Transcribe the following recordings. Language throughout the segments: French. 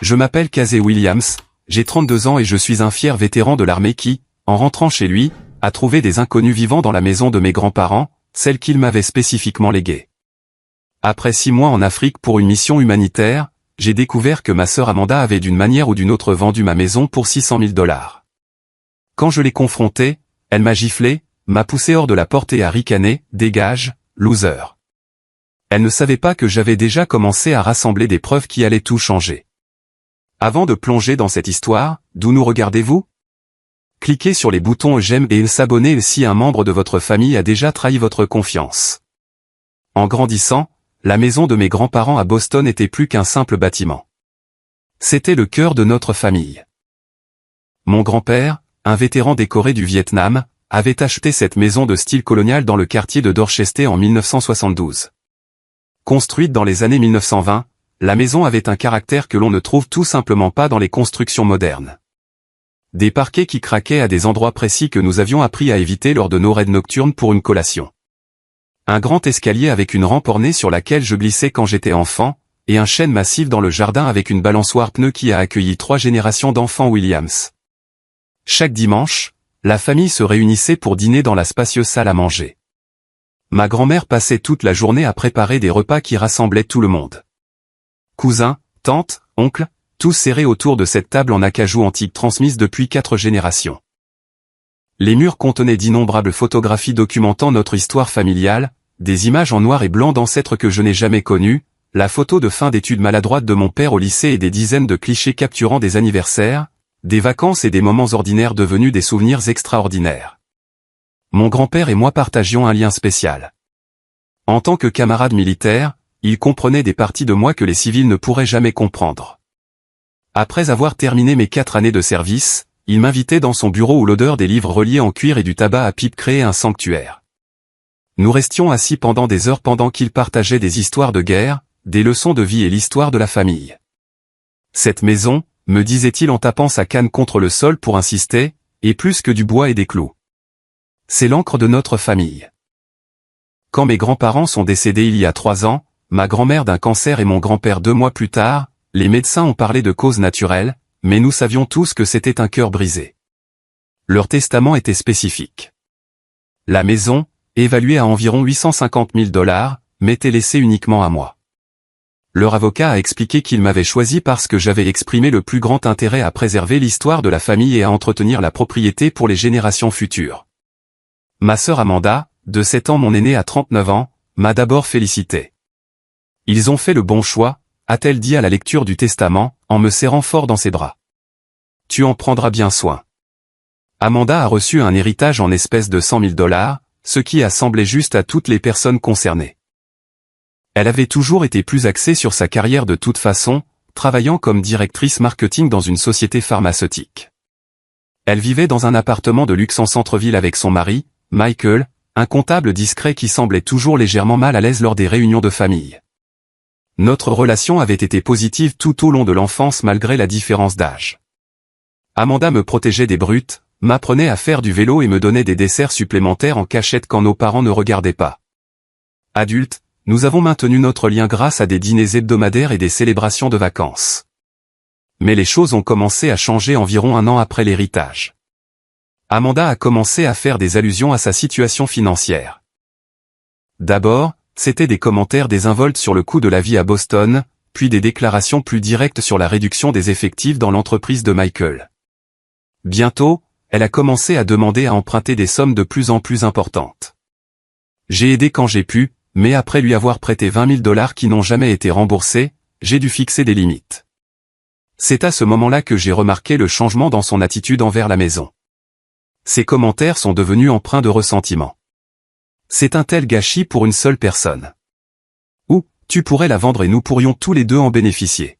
Je m'appelle Casey Williams, j'ai 32 ans et je suis un fier vétéran de l'armée qui, en rentrant chez lui, a trouvé des inconnus vivant dans la maison de mes grands-parents, celle qu'ils m'avaient spécifiquement léguée. Après 6 mois en Afrique pour une mission humanitaire, j'ai découvert que ma sœur Amanda avait d'une manière ou d'une autre vendu ma maison pour $600 000. Quand je l'ai confrontée, elle m'a giflé, m'a poussé hors de la porte et a ricané, dégage, loser. Elle ne savait pas que j'avais déjà commencé à rassembler des preuves qui allaient tout changer. Avant de plonger dans cette histoire, d'où nous regardez-vous? Cliquez sur les boutons j'aime et s'abonner si un membre de votre famille a déjà trahi votre confiance. En grandissant, la maison de mes grands-parents à Boston n'était plus qu'un simple bâtiment. C'était le cœur de notre famille. Mon grand-père, un vétéran décoré du Vietnam, avait acheté cette maison de style colonial dans le quartier de Dorchester en 1972. Construite dans les années 1920, la maison avait un caractère que l'on ne trouve tout simplement pas dans les constructions modernes. Des parquets qui craquaient à des endroits précis que nous avions appris à éviter lors de nos raids nocturnes pour une collation. Un grand escalier avec une rampe ornée sur laquelle je glissais quand j'étais enfant, et un chêne massif dans le jardin avec une balançoire pneu qui a accueilli 3 générations d'enfants Williams. Chaque dimanche, la famille se réunissait pour dîner dans la spacieuse salle à manger. Ma grand-mère passait toute la journée à préparer des repas qui rassemblaient tout le monde. Cousins, tantes, oncles, tous serrés autour de cette table en acajou antique transmise depuis 4 générations. Les murs contenaient d'innombrables photographies documentant notre histoire familiale, des images en noir et blanc d'ancêtres que je n'ai jamais connus, la photo de fin d'études maladroite de mon père au lycée et des dizaines de clichés capturant des anniversaires, des vacances et des moments ordinaires devenus des souvenirs extraordinaires. Mon grand-père et moi partagions un lien spécial. En tant que camarade militaire, il comprenait des parties de moi que les civils ne pourraient jamais comprendre. Après avoir terminé mes 4 années de service, il m'invitait dans son bureau où l'odeur des livres reliés en cuir et du tabac à pipe créait un sanctuaire. Nous restions assis pendant des heures pendant qu'il partageait des histoires de guerre, des leçons de vie et l'histoire de la famille. Cette maison, me disait-il en tapant sa canne contre le sol pour insister, est plus que du bois et des clous. C'est l'encre de notre famille. Quand mes grands-parents sont décédés il y a 3 ans, ma grand-mère d'un cancer et mon grand-père 2 mois plus tard, les médecins ont parlé de causes naturelles, mais nous savions tous que c'était un cœur brisé. Leur testament était spécifique. La maison, évaluée à environ $850 000, m'était laissée uniquement à moi. Leur avocat a expliqué qu'il m'avait choisi parce que j'avais exprimé le plus grand intérêt à préserver l'histoire de la famille et à entretenir la propriété pour les générations futures. Ma sœur Amanda, de 7 ans mon aînée à 39 ans, m'a d'abord félicité. Ils ont fait le bon choix, a-t-elle dit à la lecture du testament, en me serrant fort dans ses bras. Tu en prendras bien soin. Amanda a reçu un héritage en espèces de $100 000, ce qui a semblé juste à toutes les personnes concernées. Elle avait toujours été plus axée sur sa carrière de toute façon, travaillant comme directrice marketing dans une société pharmaceutique. Elle vivait dans un appartement de luxe en centre-ville avec son mari, Michael, un comptable discret qui semblait toujours légèrement mal à l'aise lors des réunions de famille. Notre relation avait été positive tout au long de l'enfance malgré la différence d'âge. Amanda me protégeait des brutes, m'apprenait à faire du vélo et me donnait des desserts supplémentaires en cachette quand nos parents ne regardaient pas. Adultes, nous avons maintenu notre lien grâce à des dîners hebdomadaires et des célébrations de vacances. Mais les choses ont commencé à changer environ 1 an après l'héritage. Amanda a commencé à faire des allusions à sa situation financière. D'abord, c'était des commentaires désinvoltes sur le coût de la vie à Boston, puis des déclarations plus directes sur la réduction des effectifs dans l'entreprise de Michael. Bientôt, elle a commencé à demander à emprunter des sommes de plus en plus importantes. J'ai aidé quand j'ai pu, mais après lui avoir prêté $20 000 qui n'ont jamais été remboursés, j'ai dû fixer des limites. C'est à ce moment-là que j'ai remarqué le changement dans son attitude envers la maison. Ses commentaires sont devenus empreints de ressentiment. C'est un tel gâchis pour une seule personne. Ou, tu pourrais la vendre et nous pourrions tous les deux en bénéficier.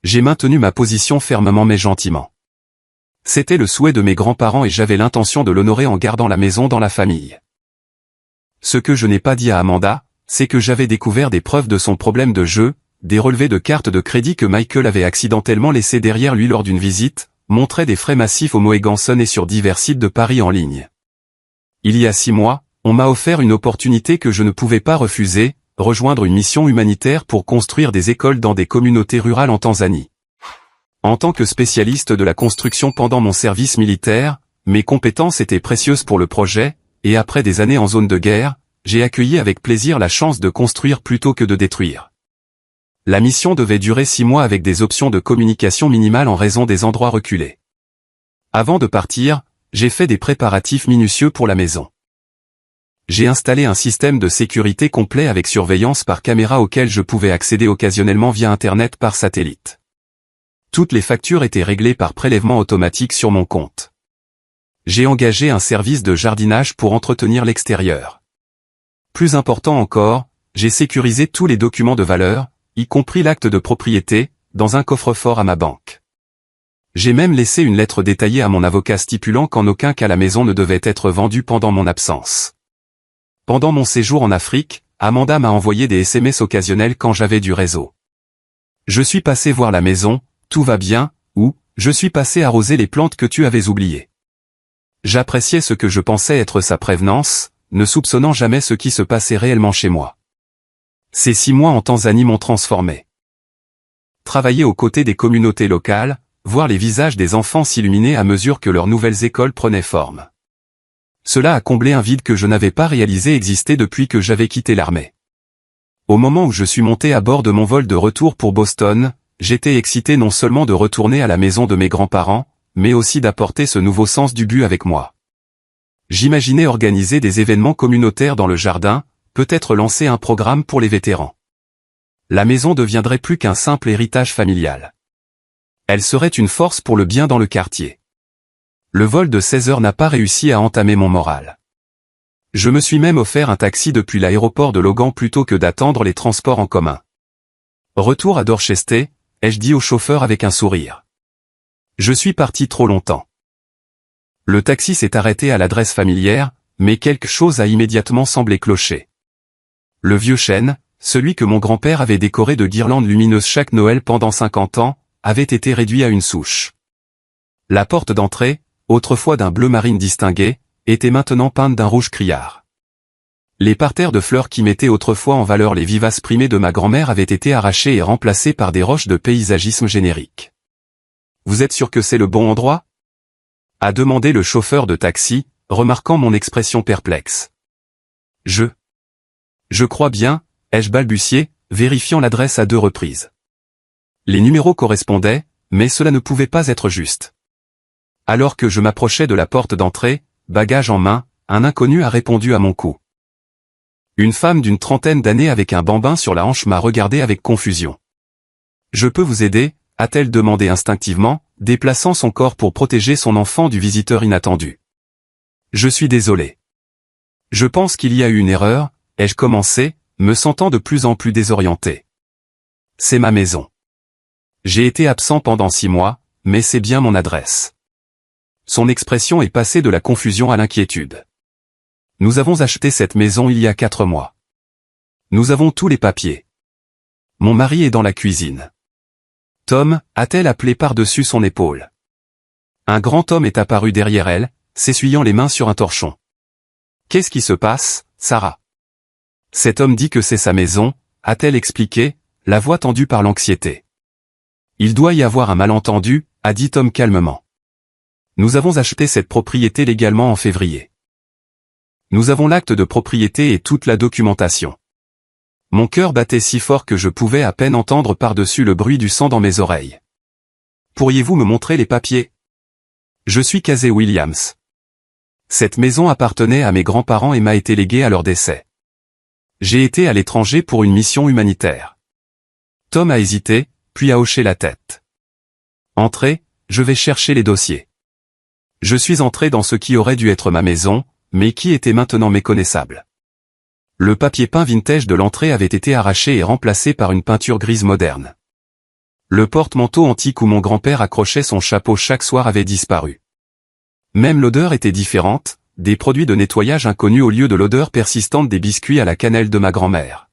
J'ai maintenu ma position fermement mais gentiment. C'était le souhait de mes grands-parents et j'avais l'intention de l'honorer en gardant la maison dans la famille. Ce que je n'ai pas dit à Amanda, c'est que j'avais découvert des preuves de son problème de jeu, des relevés de cartes de crédit que Michael avait accidentellement laissés derrière lui lors d'une visite, montraient des frais massifs au Mohegan Sun et sur divers sites de paris en ligne. Il y a 6 mois, on m'a offert une opportunité que je ne pouvais pas refuser, rejoindre une mission humanitaire pour construire des écoles dans des communautés rurales en Tanzanie. En tant que spécialiste de la construction pendant mon service militaire, mes compétences étaient précieuses pour le projet, et après des années en zone de guerre, j'ai accueilli avec plaisir la chance de construire plutôt que de détruire. La mission devait durer 6 mois avec des options de communication minimales en raison des endroits reculés. Avant de partir, j'ai fait des préparatifs minutieux pour la maison. J'ai installé un système de sécurité complet avec surveillance par caméra auquel je pouvais accéder occasionnellement via Internet par satellite. Toutes les factures étaient réglées par prélèvement automatique sur mon compte. J'ai engagé un service de jardinage pour entretenir l'extérieur. Plus important encore, j'ai sécurisé tous les documents de valeur, y compris l'acte de propriété, dans un coffre-fort à ma banque. J'ai même laissé une lettre détaillée à mon avocat stipulant qu'en aucun cas la maison ne devait être vendue pendant mon absence. Pendant mon séjour en Afrique, Amanda m'a envoyé des SMS occasionnels quand j'avais du réseau. Je suis passé voir la maison, tout va bien, ou je suis passé arroser les plantes que tu avais oubliées. J'appréciais ce que je pensais être sa prévenance, ne soupçonnant jamais ce qui se passait réellement chez moi. Ces 6 mois en Tanzanie m'ont transformé. Travailler aux côtés des communautés locales, voir les visages des enfants s'illuminer à mesure que leurs nouvelles écoles prenaient forme. Cela a comblé un vide que je n'avais pas réalisé exister depuis que j'avais quitté l'armée. Au moment où je suis monté à bord de mon vol de retour pour Boston, j'étais excité non seulement de retourner à la maison de mes grands-parents, mais aussi d'apporter ce nouveau sens du but avec moi. J'imaginais organiser des événements communautaires dans le jardin, peut-être lancer un programme pour les vétérans. La maison deviendrait plus qu'un simple héritage familial. Elle serait une force pour le bien dans le quartier. Le vol de 16 heures n'a pas réussi à entamer mon moral. Je me suis même offert un taxi depuis l'aéroport de Logan plutôt que d'attendre les transports en commun. Retour à Dorchester, ai-je dit au chauffeur avec un sourire. Je suis parti trop longtemps. Le taxi s'est arrêté à l'adresse familière, mais quelque chose a immédiatement semblé clocher. Le vieux chêne, celui que mon grand-père avait décoré de guirlandes lumineuses chaque Noël pendant 50 ans, avait été réduit à une souche. La porte d'entrée, autrefois d'un bleu marine distingué, était maintenant peinte d'un rouge criard. Les parterres de fleurs qui mettaient autrefois en valeur les vivaces primées de ma grand-mère avaient été arrachés et remplacés par des roches de paysagisme générique. « Vous êtes sûr que c'est le bon endroit ?» a demandé le chauffeur de taxi, remarquant mon expression perplexe. « Je crois bien », ai-je balbutié, vérifiant l'adresse à 2 reprises. Les numéros correspondaient, mais cela ne pouvait pas être juste. Alors que je m'approchais de la porte d'entrée, bagage en main, un inconnu a répondu à mon coup. Une femme d'une trentaine d'années avec un bambin sur la hanche m'a regardé avec confusion. « Je peux vous aider ?» a-t-elle demandé instinctivement, déplaçant son corps pour protéger son enfant du visiteur inattendu. « Je suis désolé. Je pense qu'il y a eu une erreur, ai-je commencé, me sentant de plus en plus désorienté. C'est ma maison. J'ai été absent pendant 6 mois, mais c'est bien mon adresse. » Son expression est passée de la confusion à l'inquiétude. Nous avons acheté cette maison il y a 4 mois. Nous avons tous les papiers. Mon mari est dans la cuisine. Tom, a-t-elle appelé par-dessus son épaule. Un grand homme est apparu derrière elle, s'essuyant les mains sur un torchon. Qu'est-ce qui se passe, Sarah? Cet homme dit que c'est sa maison, a-t-elle expliqué, la voix tendue par l'anxiété. Il doit y avoir un malentendu, a dit Tom calmement. Nous avons acheté cette propriété légalement en février. Nous avons l'acte de propriété et toute la documentation. Mon cœur battait si fort que je pouvais à peine entendre par-dessus le bruit du sang dans mes oreilles. Pourriez-vous me montrer les papiers? Je suis Casey Williams. Cette maison appartenait à mes grands-parents et m'a été léguée à leur décès. J'ai été à l'étranger pour une mission humanitaire. Tom a hésité, puis a hoché la tête. Entrez, je vais chercher les dossiers. Je suis entré dans ce qui aurait dû être ma maison, mais qui était maintenant méconnaissable. Le papier peint vintage de l'entrée avait été arraché et remplacé par une peinture grise moderne. Le porte-manteau antique où mon grand-père accrochait son chapeau chaque soir avait disparu. Même l'odeur était différente, des produits de nettoyage inconnus au lieu de l'odeur persistante des biscuits à la cannelle de ma grand-mère.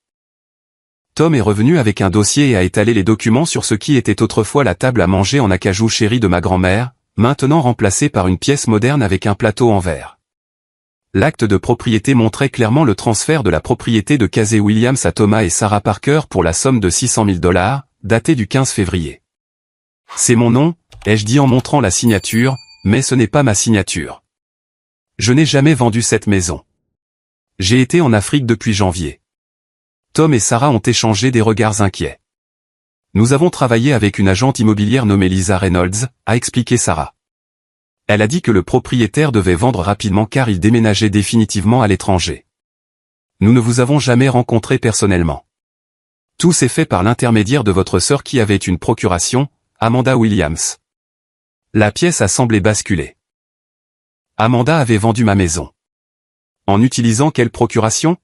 Tom est revenu avec un dossier et a étalé les documents sur ce qui était autrefois la table à manger en acajou chéri de ma grand-mère, maintenant remplacée par une pièce moderne avec un plateau en verre. L'acte de propriété montrait clairement le transfert de la propriété de Casey Williams à Thomas et Sarah Parker pour la somme de $600 000, daté du 15 février. C'est mon nom, ai-je dit en montrant la signature, mais ce n'est pas ma signature. Je n'ai jamais vendu cette maison. J'ai été en Afrique depuis janvier. Tom et Sarah ont échangé des regards inquiets. Nous avons travaillé avec une agente immobilière nommée Lisa Reynolds, a expliqué Sarah. Elle a dit que le propriétaire devait vendre rapidement car il déménageait définitivement à l'étranger. Nous ne vous avons jamais rencontré personnellement. Tout s'est fait par l'intermédiaire de votre sœur qui avait une procuration, Amanda Williams. La pièce a semblé basculer. Amanda avait vendu ma maison. En utilisant quelle procuration?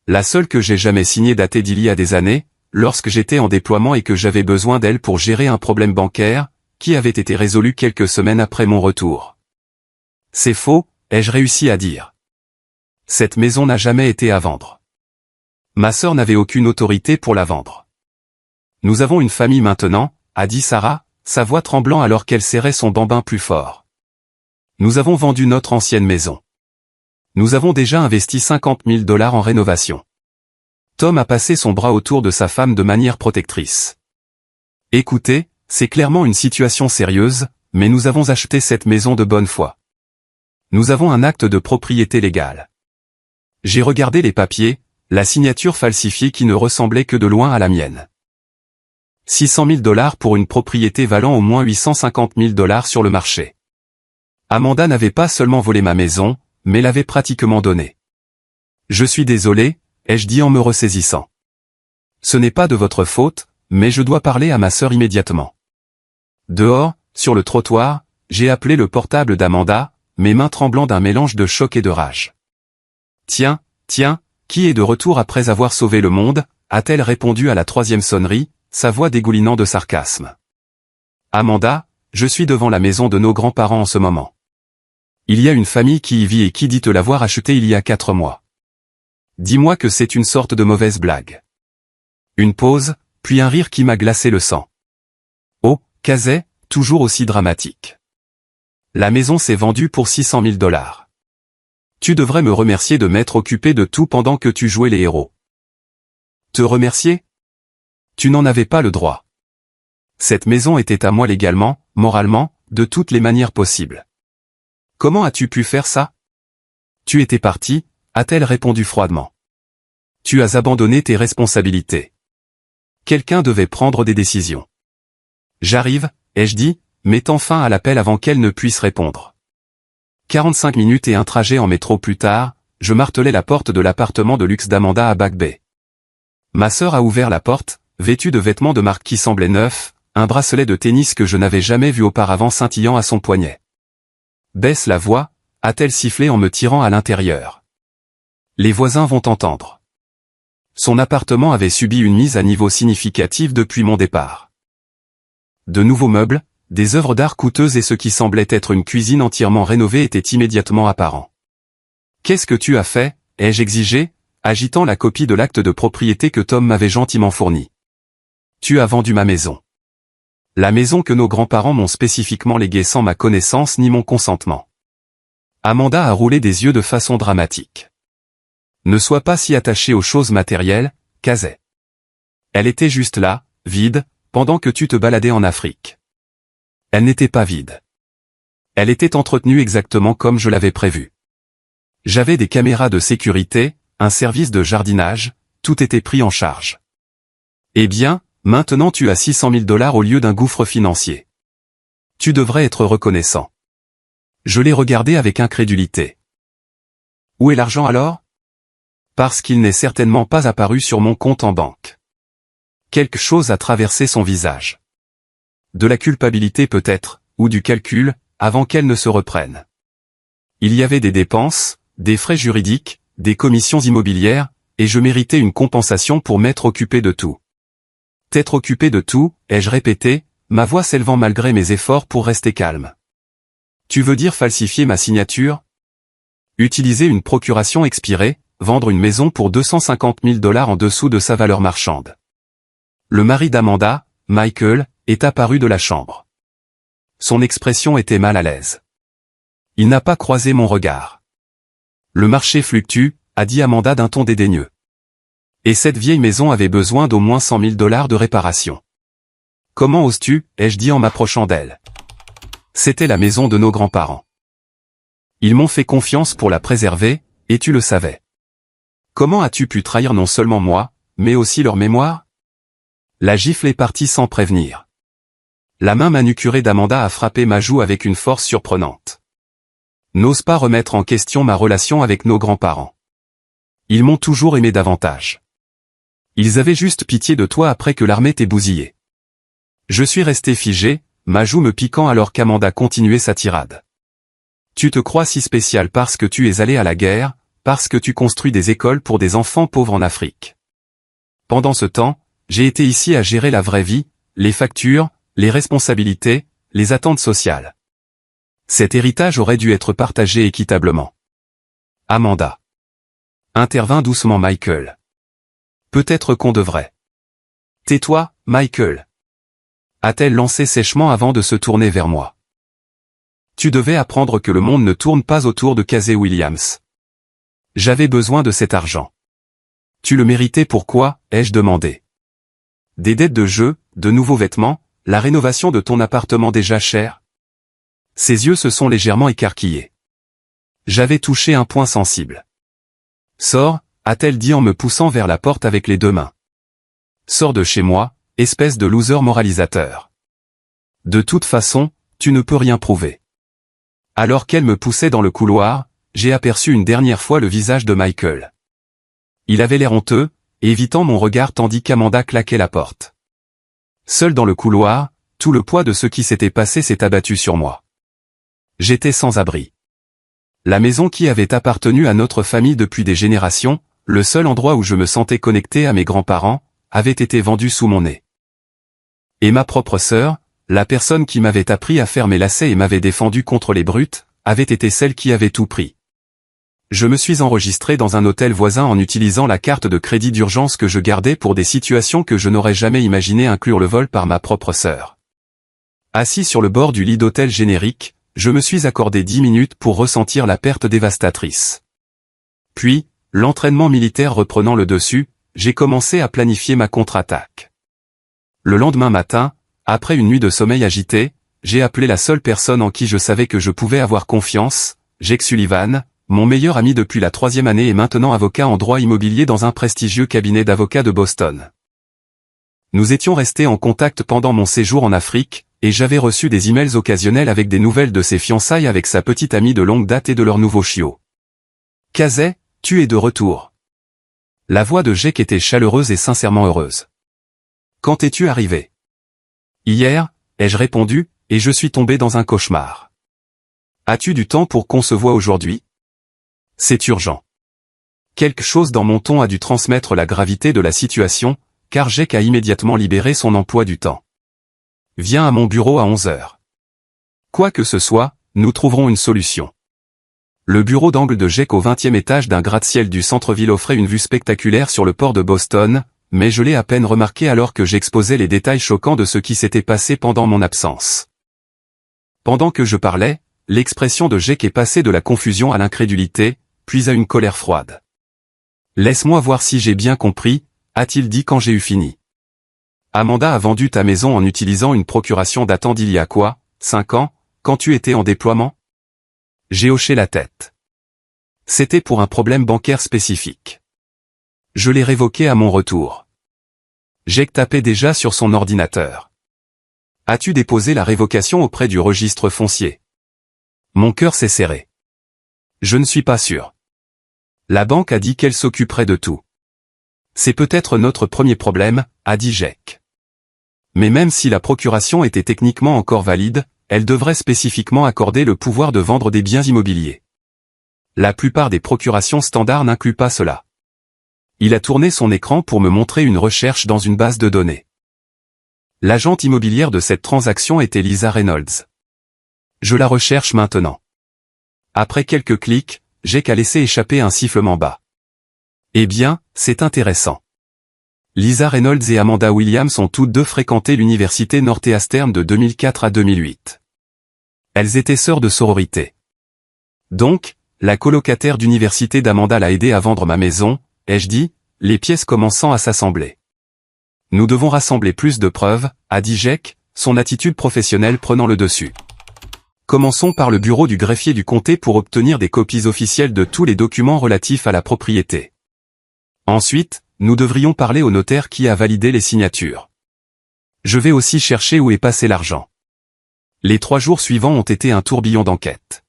La seule que j'ai jamais signée datait d'il y a des années, lorsque j'étais en déploiement et que j'avais besoin d'elle pour gérer un problème bancaire, qui avait été résolu quelques semaines après mon retour. C'est faux, ai-je réussi à dire. Cette maison n'a jamais été à vendre. Ma sœur n'avait aucune autorité pour la vendre. Nous avons une famille maintenant, a dit Sarah, sa voix tremblant alors qu'elle serrait son bambin plus fort. Nous avons vendu notre ancienne maison. Nous avons déjà investi 50 000 $ en rénovation. Tom a passé son bras autour de sa femme de manière protectrice. Écoutez, c'est clairement une situation sérieuse, mais nous avons acheté cette maison de bonne foi. Nous avons un acte de propriété légale. J'ai regardé les papiers, la signature falsifiée qui ne ressemblait que de loin à la mienne. 600 000 $ pour une propriété valant au moins 850 000 $ sur le marché. Amanda n'avait pas seulement volé ma maison, mais l'avait pratiquement donnée. Je suis désolé, ai-je dit en me ressaisissant. Ce n'est pas de votre faute, mais je dois parler à ma sœur immédiatement. Dehors, sur le trottoir, j'ai appelé le portable d'Amanda, mes mains tremblant d'un mélange de choc et de rage. Tiens, qui est de retour après avoir sauvé le monde, a-t-elle répondu à la troisième sonnerie, sa voix dégoulinant de sarcasme. Amanda, je suis devant la maison de nos grands-parents en ce moment. Il y a une famille qui y vit et qui dit te l'avoir achetée il y a 4 mois. Dis-moi que c'est une sorte de mauvaise blague. Une pause, puis un rire qui m'a glacé le sang. Oh, Kazay, toujours aussi dramatique. La maison s'est vendue pour 600 000 $. Tu devrais me remercier de m'être occupé de tout pendant que tu jouais les héros. Te remercier? Tu n'en avais pas le droit. Cette maison était à moi légalement, moralement, de toutes les manières possibles. Comment as-tu pu faire ça? Tu étais parti, a-t-elle répondu froidement. Tu as abandonné tes responsabilités. Quelqu'un devait prendre des décisions. J'arrive, ai-je dit, mettant fin à l'appel avant qu'elle ne puisse répondre. 45 minutes et un trajet en métro plus tard, je martelais la porte de l'appartement de luxe d'Amanda à Back Bay. Ma sœur a ouvert la porte, vêtue de vêtements de marque qui semblaient neufs, un bracelet de tennis que je n'avais jamais vu auparavant scintillant à son poignet. Baisse la voix, a-t-elle sifflé en me tirant à l'intérieur. Les voisins vont entendre. Son appartement avait subi une mise à niveau significative depuis mon départ. De nouveaux meubles, des œuvres d'art coûteuses et ce qui semblait être une cuisine entièrement rénovée était immédiatement apparent. Qu'est-ce que tu as fait, ai-je exigé, agitant la copie de l'acte de propriété que Tom m'avait gentiment fourni. Tu as vendu ma maison. La maison que nos grands-parents m'ont spécifiquement léguée sans ma connaissance ni mon consentement. Amanda a roulé des yeux de façon dramatique. Ne sois pas si attaché aux choses matérielles, Kazay. Elle était juste là, vide, pendant que tu te baladais en Afrique. Elle n'était pas vide. Elle était entretenue exactement comme je l'avais prévu. J'avais des caméras de sécurité, un service de jardinage, tout était pris en charge. Eh bien, maintenant tu as 600 000 $ au lieu d'un gouffre financier. Tu devrais être reconnaissant. Je l'ai regardé avec incrédulité. Où est l'argent alors? Parce qu'il n'est certainement pas apparu sur mon compte en banque. Quelque chose a traversé son visage. De la culpabilité peut-être, ou du calcul, avant qu'elle ne se reprenne. Il y avait des dépenses, des frais juridiques, des commissions immobilières, et je méritais une compensation pour m'être occupé de tout. T'être occupé de tout, ai-je répété, ma voix s'élevant malgré mes efforts pour rester calme. Tu veux dire falsifier ma signature? Utiliser une procuration expirée, vendre une maison pour 250 000 $ en dessous de sa valeur marchande. Le mari d'Amanda, Michael, est apparu de la chambre. Son expression était mal à l'aise. Il n'a pas croisé mon regard. Le marché fluctue, a dit Amanda d'un ton dédaigneux. Et cette vieille maison avait besoin d'au moins 100 000 $ de réparation. Comment oses-tu, ai-je dit en m'approchant d'elle. C'était la maison de nos grands-parents. Ils m'ont fait confiance pour la préserver, et tu le savais. Comment as-tu pu trahir non seulement moi, mais aussi leur mémoire? La gifle est partie sans prévenir. La main manucurée d'Amanda a frappé ma joue avec une force surprenante. N'ose pas remettre en question ma relation avec nos grands-parents. Ils m'ont toujours aimé davantage. Ils avaient juste pitié de toi après que l'armée t'ait bousillé. Je suis resté figé, ma joue me piquant alors qu'Amanda continuait sa tirade. Tu te crois si spécial parce que tu es allé à la guerre, parce que tu construis des écoles pour des enfants pauvres en Afrique. Pendant ce temps, j'ai été ici à gérer la vraie vie, les factures, les responsabilités, les attentes sociales. Cet héritage aurait dû être partagé équitablement. Amanda. Intervint doucement Michael. Peut-être qu'on devrait. Tais-toi, Michael. A-t-elle lancé sèchement avant de se tourner vers moi. Tu devais apprendre que le monde ne tourne pas autour de Casey Williams. J'avais besoin de cet argent. Tu le méritais pourquoi, ai-je demandé. Des dettes de jeu, de nouveaux vêtements, la rénovation de ton appartement déjà cher. Ses yeux se sont légèrement écarquillés. J'avais touché un point sensible. Sors, a-t-elle dit en me poussant vers la porte avec les deux mains. Sors de chez moi, espèce de loser moralisateur. De toute façon, tu ne peux rien prouver. Alors qu'elle me poussait dans le couloir, j'ai aperçu une dernière fois le visage de Michael. Il avait l'air honteux, évitant mon regard tandis qu'Amanda claquait la porte. Seul dans le couloir, tout le poids de ce qui s'était passé s'est abattu sur moi. J'étais sans abri. La maison qui avait appartenu à notre famille depuis des générations, le seul endroit où je me sentais connecté à mes grands-parents, avait été vendue sous mon nez. Et ma propre sœur, la personne qui m'avait appris à faire mes lacets et m'avait défendu contre les brutes, avait été celle qui avait tout pris. Je me suis enregistré dans un hôtel voisin en utilisant la carte de crédit d'urgence que je gardais pour des situations que je n'aurais jamais imaginé inclure le vol par ma propre sœur. Assis sur le bord du lit d'hôtel générique, je me suis accordé 10 minutes pour ressentir la perte dévastatrice. Puis, l'entraînement militaire reprenant le dessus, j'ai commencé à planifier ma contre-attaque. Le lendemain matin, après une nuit de sommeil agité, j'ai appelé la seule personne en qui je savais que je pouvais avoir confiance, Jake Sullivan, mon meilleur ami depuis la 3e année et maintenant avocat en droit immobilier dans un prestigieux cabinet d'avocats de Boston. Nous étions restés en contact pendant mon séjour en Afrique, et j'avais reçu des emails occasionnels avec des nouvelles de ses fiançailles avec sa petite amie de longue date et de leur nouveau chiot. Casey, tu es de retour. La voix de Jake était chaleureuse et sincèrement heureuse. Quand es-tu arrivé? Hier, ai-je répondu, et je suis tombé dans un cauchemar. As-tu du temps pour qu'on se voie aujourd'hui? C'est urgent. Quelque chose dans mon ton a dû transmettre la gravité de la situation, car Jake a immédiatement libéré son emploi du temps. Viens à mon bureau à 11 heures. Quoi que ce soit, nous trouverons une solution. Le bureau d'angle de Jake au 20e étage d'un gratte-ciel du centre-ville offrait une vue spectaculaire sur le port de Boston, mais je l'ai à peine remarqué alors que j'exposais les détails choquants de ce qui s'était passé pendant mon absence. Pendant que je parlais, l'expression de Jake est passée de la confusion à l'incrédulité, puis à une colère froide. Laisse-moi voir si j'ai bien compris, a-t-il dit quand j'ai eu fini. Amanda a vendu ta maison en utilisant une procuration datant d'il y a quoi, 5 ans, quand tu étais en déploiement? J'ai hoché la tête. C'était pour un problème bancaire spécifique. Je l'ai révoqué à mon retour. Jake tapait déjà sur son ordinateur. As-tu déposé la révocation auprès du registre foncier? Mon cœur s'est serré. Je ne suis pas sûr. La banque a dit qu'elle s'occuperait de tout. C'est peut-être notre premier problème, a dit Jake. Mais même si la procuration était techniquement encore valide, elle devrait spécifiquement accorder le pouvoir de vendre des biens immobiliers. La plupart des procurations standards n'incluent pas cela. Il a tourné son écran pour me montrer une recherche dans une base de données. L'agente immobilière de cette transaction était Lisa Reynolds. Je la recherche maintenant. Après quelques clics, Jake a laissé échapper un sifflement bas. Eh bien, c'est intéressant. Lisa Reynolds et Amanda Williams ont toutes deux fréquenté l'université Northeastern de 2004 à 2008. Elles étaient sœurs de sororité. Donc, la colocataire d'université d'Amanda l'a aidé à vendre ma maison, ai-je dit, les pièces commençant à s'assembler. Nous devons rassembler plus de preuves, a dit Jake, son attitude professionnelle prenant le dessus. Commençons par le bureau du greffier du comté pour obtenir des copies officielles de tous les documents relatifs à la propriété. Ensuite, nous devrions parler au notaire qui a validé les signatures. Je vais aussi chercher où est passé l'argent. Les 3 jours suivants ont été un tourbillon d'enquête.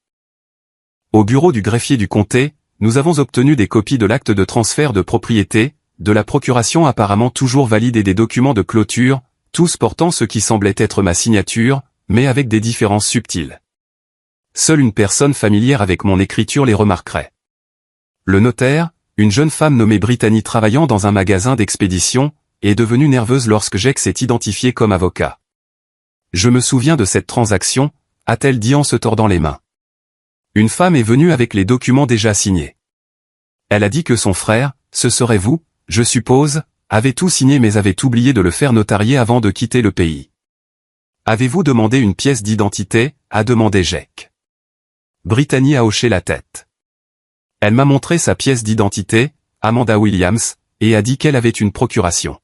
Au bureau du greffier du comté, nous avons obtenu des copies de l'acte de transfert de propriété, de la procuration apparemment toujours valide et des documents de clôture, tous portant ce qui semblait être ma signature, mais avec des différences subtiles. Seule une personne familière avec mon écriture les remarquerait. Le notaire, une jeune femme nommée Brittany travaillant dans un magasin d'expédition, est devenue nerveuse lorsque Jake s'est identifié comme avocat. Je me souviens de cette transaction, a-t-elle dit en se tordant les mains. Une femme est venue avec les documents déjà signés. Elle a dit que son frère, ce serait vous, je suppose, avait tout signé mais avait oublié de le faire notarier avant de quitter le pays. Avez-vous demandé une pièce d'identité, a demandé Jake. Brittany a hoché la tête. Elle m'a montré sa pièce d'identité, Amanda Williams, et a dit qu'elle avait une procuration.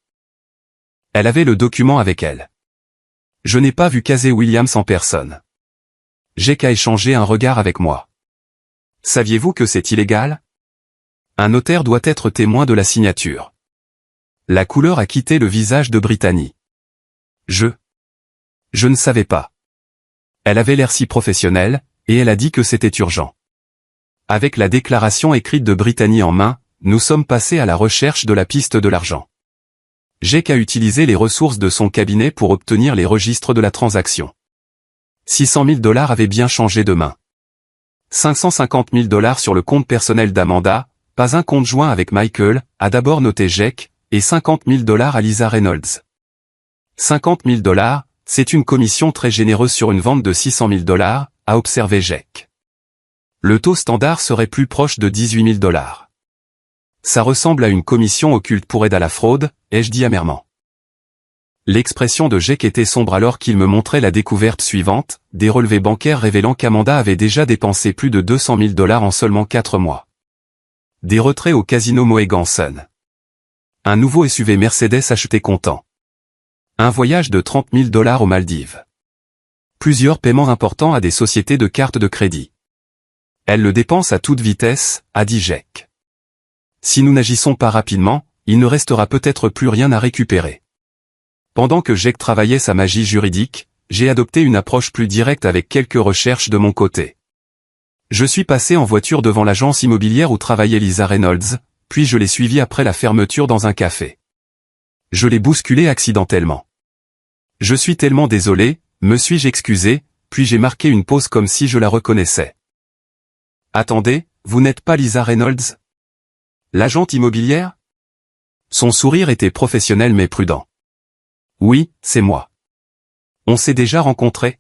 Elle avait le document avec elle. Je n'ai pas vu Casey Williams en personne. Jake a échangé un regard avec moi. Saviez-vous que c'est illégal? Un notaire doit être témoin de la signature. La couleur a quitté le visage de Brittany. Je ne savais pas. Elle avait l'air si professionnelle, et elle a dit que c'était urgent. Avec la déclaration écrite de Brittany en main, nous sommes passés à la recherche de la piste de l'argent. Jake a utilisé les ressources de son cabinet pour obtenir les registres de la transaction. 600 000 $ avaient bien changé de main. 550 000 $ sur le compte personnel d'Amanda, pas un compte joint avec Michael, a d'abord noté Jake, et 50 000 $ à Lisa Reynolds. 50 000 $, c'est une commission très généreuse sur une vente de 600 000 $, a observé Jake. Le taux standard serait plus proche de 18 000 $. Ça ressemble à une commission occulte pour aide à la fraude, ai-je dit amèrement. L'expression de Jake était sombre alors qu'il me montrait la découverte suivante, des relevés bancaires révélant qu'Amanda avait déjà dépensé plus de 200 000 $ en seulement 4 mois. Des retraits au casino Mohegan Sun. Un nouveau SUV Mercedes acheté comptant. Un voyage de 30 000 $ aux Maldives. Plusieurs paiements importants à des sociétés de cartes de crédit. Elle le dépense à toute vitesse, a dit Jake. Si nous n'agissons pas rapidement, il ne restera peut-être plus rien à récupérer. Pendant que Jake travaillait sa magie juridique, j'ai adopté une approche plus directe avec quelques recherches de mon côté. Je suis passé en voiture devant l'agence immobilière où travaillait Lisa Reynolds, puis je l'ai suivie après la fermeture dans un café. Je l'ai bousculée accidentellement. Je suis tellement désolé, me suis-je excusé, puis j'ai marqué une pause comme si je la reconnaissais. Attendez, vous n'êtes pas Lisa Reynolds? L'agente immobilière? Son sourire était professionnel mais prudent. Oui, c'est moi. On s'est déjà rencontrés?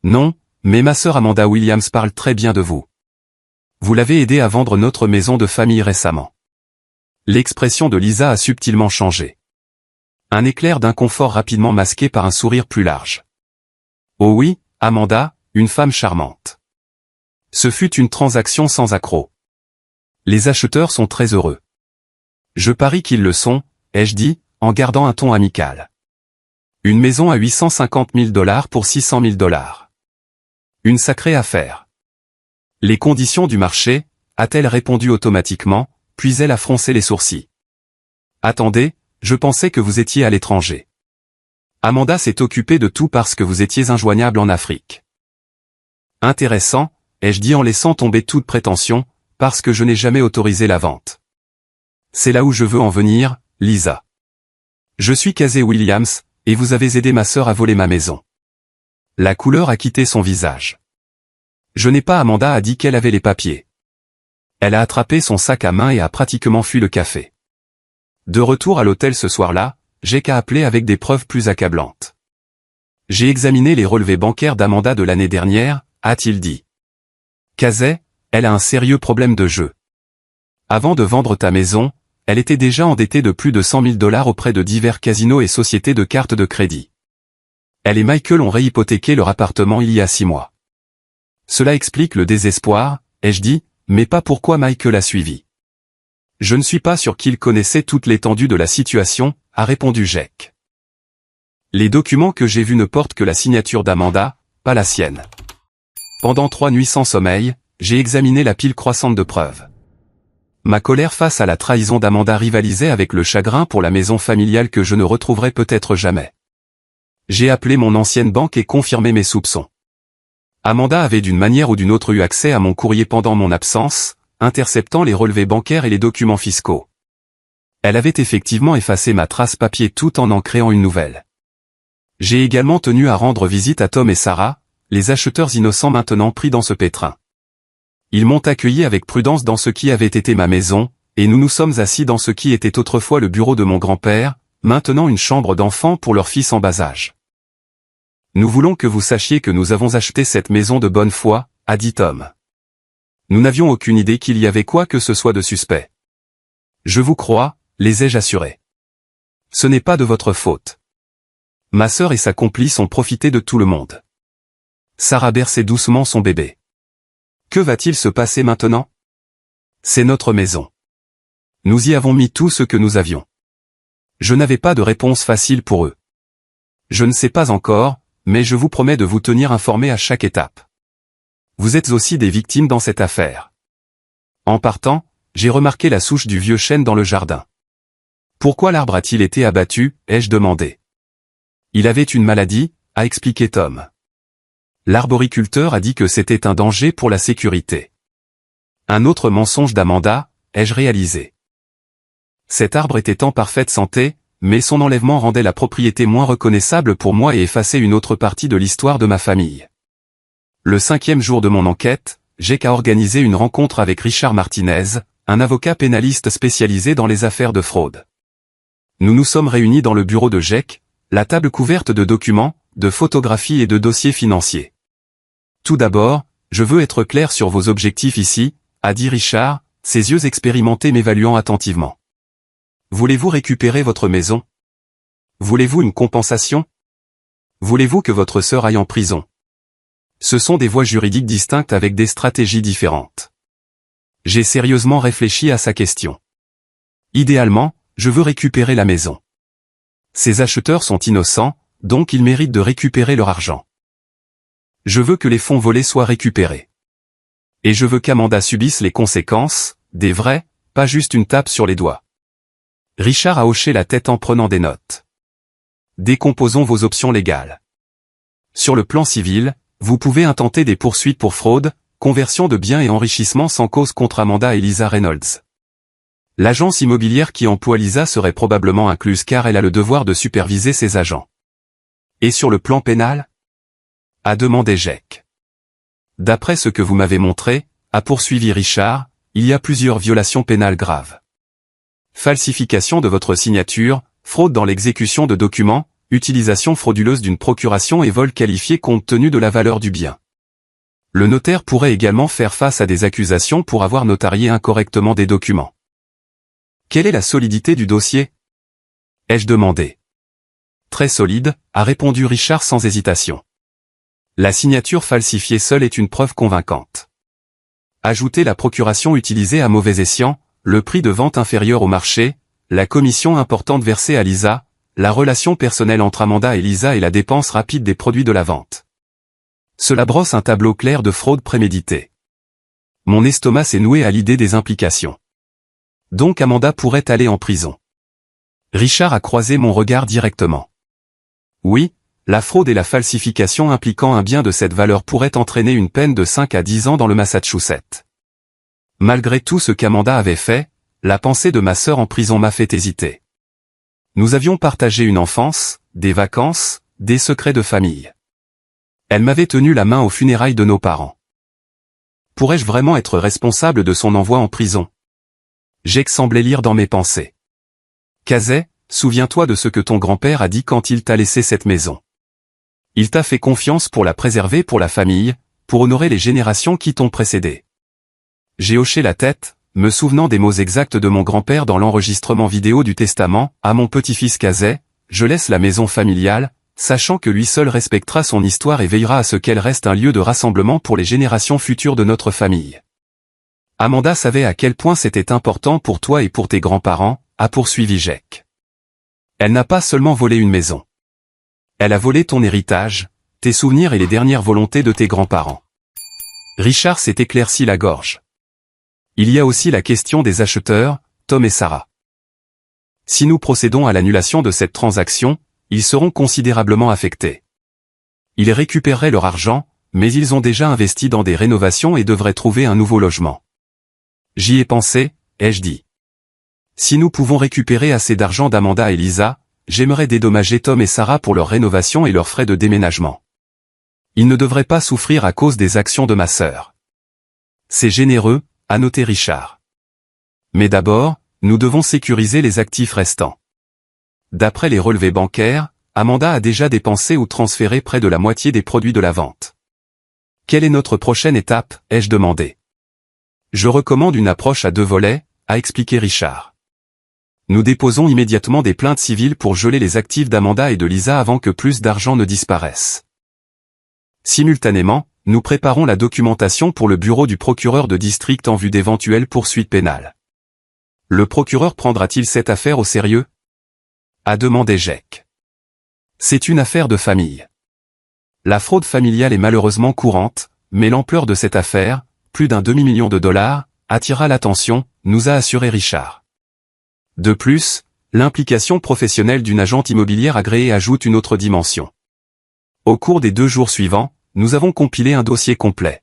Non, mais ma sœur Amanda Williams parle très bien de vous. Vous l'avez aidé à vendre notre maison de famille récemment. L'expression de Lisa a subtilement changé. Un éclair d'inconfort rapidement masqué par un sourire plus large. Oh oui, Amanda, une femme charmante. Ce fut une transaction sans accroc. Les acheteurs sont très heureux. Je parie qu'ils le sont, ai-je dit, en gardant un ton amical. Une maison à 850 000 $ pour 600 000 $. Une sacrée affaire. Les conditions du marché, a-t-elle répondu automatiquement, puis elle a froncé les sourcils. Attendez, je pensais que vous étiez à l'étranger. Amanda s'est occupée de tout parce que vous étiez injoignable en Afrique. Intéressant, ai-je dit en laissant tomber toute prétention, parce que je n'ai jamais autorisé la vente. C'est là où je veux en venir, Lisa. Je suis Casey Williams, et vous avez aidé ma sœur à voler ma maison. La couleur a quitté son visage. Je n'ai pas Amanda a dit qu'elle avait les papiers. Elle a attrapé son sac à main et a pratiquement fui le café. De retour à l'hôtel ce soir-là, j'ai qu'à appeler avec des preuves plus accablantes. J'ai examiné les relevés bancaires d'Amanda de l'année dernière, a-t-il dit. Casey, elle a un sérieux problème de jeu. Avant de vendre ta maison, elle était déjà endettée de plus de 100 000 $ auprès de divers casinos et sociétés de cartes de crédit. Elle et Michael ont réhypothéqué leur appartement il y a 6 mois. Cela explique le désespoir, ai-je dit, mais pas pourquoi Michael a suivi. Je ne suis pas sûr qu'il connaissait toute l'étendue de la situation, a répondu Jake. Les documents que j'ai vus ne portent que la signature d'Amanda, pas la sienne. Pendant 3 nuits sans sommeil, j'ai examiné la pile croissante de preuves. Ma colère face à la trahison d'Amanda rivalisait avec le chagrin pour la maison familiale que je ne retrouverai peut-être jamais. J'ai appelé mon ancienne banque et confirmé mes soupçons. Amanda avait d'une manière ou d'une autre eu accès à mon courrier pendant mon absence, interceptant les relevés bancaires et les documents fiscaux. Elle avait effectivement effacé ma trace papier tout en créant une nouvelle. J'ai également tenu à rendre visite à Tom et Sarah, les acheteurs innocents maintenant pris dans ce pétrin. Ils m'ont accueilli avec prudence dans ce qui avait été ma maison, et nous nous sommes assis dans ce qui était autrefois le bureau de mon grand-père, maintenant une chambre d'enfant pour leur fils en bas âge. Nous voulons que vous sachiez que nous avons acheté cette maison de bonne foi, a dit Tom. Nous n'avions aucune idée qu'il y avait quoi que ce soit de suspect. Je vous crois, les ai-je assurés. Ce n'est pas de votre faute. Ma sœur et sa complice ont profité de tout le monde. Sarah berçait doucement son bébé. Que va-t-il se passer maintenant? C'est notre maison. Nous y avons mis tout ce que nous avions. Je n'avais pas de réponse facile pour eux. Je ne sais pas encore, mais je vous promets de vous tenir informé à chaque étape. Vous êtes aussi des victimes dans cette affaire. En partant, j'ai remarqué la souche du vieux chêne dans le jardin. Pourquoi l'arbre a-t-il été abattu, ai-je demandé. Il avait une maladie, a expliqué Tom. L'arboriculteur a dit que c'était un danger pour la sécurité. Un autre mensonge d'Amanda, ai-je réalisé. Cet arbre était en parfaite santé, mais son enlèvement rendait la propriété moins reconnaissable pour moi et effaçait une autre partie de l'histoire de ma famille. Le 5e jour de mon enquête, Jake a organisé une rencontre avec Richard Martinez, un avocat pénaliste spécialisé dans les affaires de fraude. Nous nous sommes réunis dans le bureau de Jake, la table couverte de documents, de photographies et de dossiers financiers. Tout d'abord, je veux être clair sur vos objectifs ici, a dit Richard, ses yeux expérimentés m'évaluant attentivement. Voulez-vous récupérer votre maison? Voulez-vous une compensation? Voulez-vous que votre sœur aille en prison? Ce sont des voies juridiques distinctes avec des stratégies différentes. J'ai sérieusement réfléchi à sa question. Idéalement, je veux récupérer la maison. Ces acheteurs sont innocents, donc ils méritent de récupérer leur argent. Je veux que les fonds volés soient récupérés. Et je veux qu'Amanda subisse les conséquences, des vrais, pas juste une tape sur les doigts. Richard a hoché la tête en prenant des notes. Décomposons vos options légales. Sur le plan civil, vous pouvez intenter des poursuites pour fraude, conversion de biens et enrichissement sans cause contre Amanda et Lisa Reynolds. L'agence immobilière qui emploie Lisa serait probablement incluse car elle a le devoir de superviser ses agents. Et sur le plan pénal? A demandé Jake. D'après ce que vous m'avez montré, a poursuivi Richard, il y a plusieurs violations pénales graves. Falsification de votre signature, fraude dans l'exécution de documents, utilisation frauduleuse d'une procuration et vol qualifié compte tenu de la valeur du bien. Le notaire pourrait également faire face à des accusations pour avoir notarié incorrectement des documents. Quelle est la solidité du dossier? Ai-je demandé. Très solide, a répondu Richard sans hésitation. La signature falsifiée seule est une preuve convaincante. Ajoutez la procuration utilisée à mauvais escient, le prix de vente inférieur au marché, la commission importante versée à Lisa, la relation personnelle entre Amanda et Lisa et la dépense rapide des produits de la vente. Cela brosse un tableau clair de fraude préméditée. Mon estomac s'est noué à l'idée des implications. Donc Amanda pourrait aller en prison. Richard a croisé mon regard directement. Oui, la fraude et la falsification impliquant un bien de cette valeur pourraient entraîner une peine de 5 à 10 ans dans le Massachusetts. Malgré tout ce qu'Amanda avait fait, la pensée de ma sœur en prison m'a fait hésiter. Nous avions partagé une enfance, des vacances, des secrets de famille. Elle m'avait tenu la main aux funérailles de nos parents. Pourrais-je vraiment être responsable de son envoi en prison? Jake semblait lire dans mes pensées. Casey, souviens-toi de ce que ton grand-père a dit quand il t'a laissé cette maison. Il t'a fait confiance pour la préserver pour la famille, pour honorer les générations qui t'ont précédé. J'ai hoché la tête, me souvenant des mots exacts de mon grand-père dans l'enregistrement vidéo du testament, à mon petit-fils Casey, je laisse la maison familiale, sachant que lui seul respectera son histoire et veillera à ce qu'elle reste un lieu de rassemblement pour les générations futures de notre famille. Amanda savait à quel point c'était important pour toi et pour tes grands-parents, a poursuivi Jake. Elle n'a pas seulement volé une maison. Elle a volé ton héritage, tes souvenirs et les dernières volontés de tes grands-parents. Richard s'est éclairci la gorge. Il y a aussi la question des acheteurs, Tom et Sarah. Si nous procédons à l'annulation de cette transaction, ils seront considérablement affectés. Ils récupéreraient leur argent, mais ils ont déjà investi dans des rénovations et devraient trouver un nouveau logement. J'y ai pensé, ai-je dit. Si nous pouvons récupérer assez d'argent d'Amanda et Lisa, j'aimerais dédommager Tom et Sarah pour leur rénovation et leurs frais de déménagement. Ils ne devraient pas souffrir à cause des actions de ma sœur. C'est généreux, a noté Richard. Mais d'abord, nous devons sécuriser les actifs restants. D'après les relevés bancaires, Amanda a déjà dépensé ou transféré près de la moitié des produits de la vente. Quelle est notre prochaine étape, ai-je demandé. Je recommande une approche à 2 volets, a expliqué Richard. Nous déposons immédiatement des plaintes civiles pour geler les actifs d'Amanda et de Lisa avant que plus d'argent ne disparaisse. Simultanément, nous préparons la documentation pour le bureau du procureur de district en vue d'éventuelles poursuites pénales. Le procureur prendra-t-il cette affaire au sérieux? A demandé Jake. C'est une affaire de famille. La fraude familiale est malheureusement courante, mais l'ampleur de cette affaire, plus d'un demi-million de dollars, attira l'attention, nous a assuré Richard. De plus, l'implication professionnelle d'une agente immobilière agréée ajoute une autre dimension. Au cours des 2 jours suivants, nous avons compilé un dossier complet.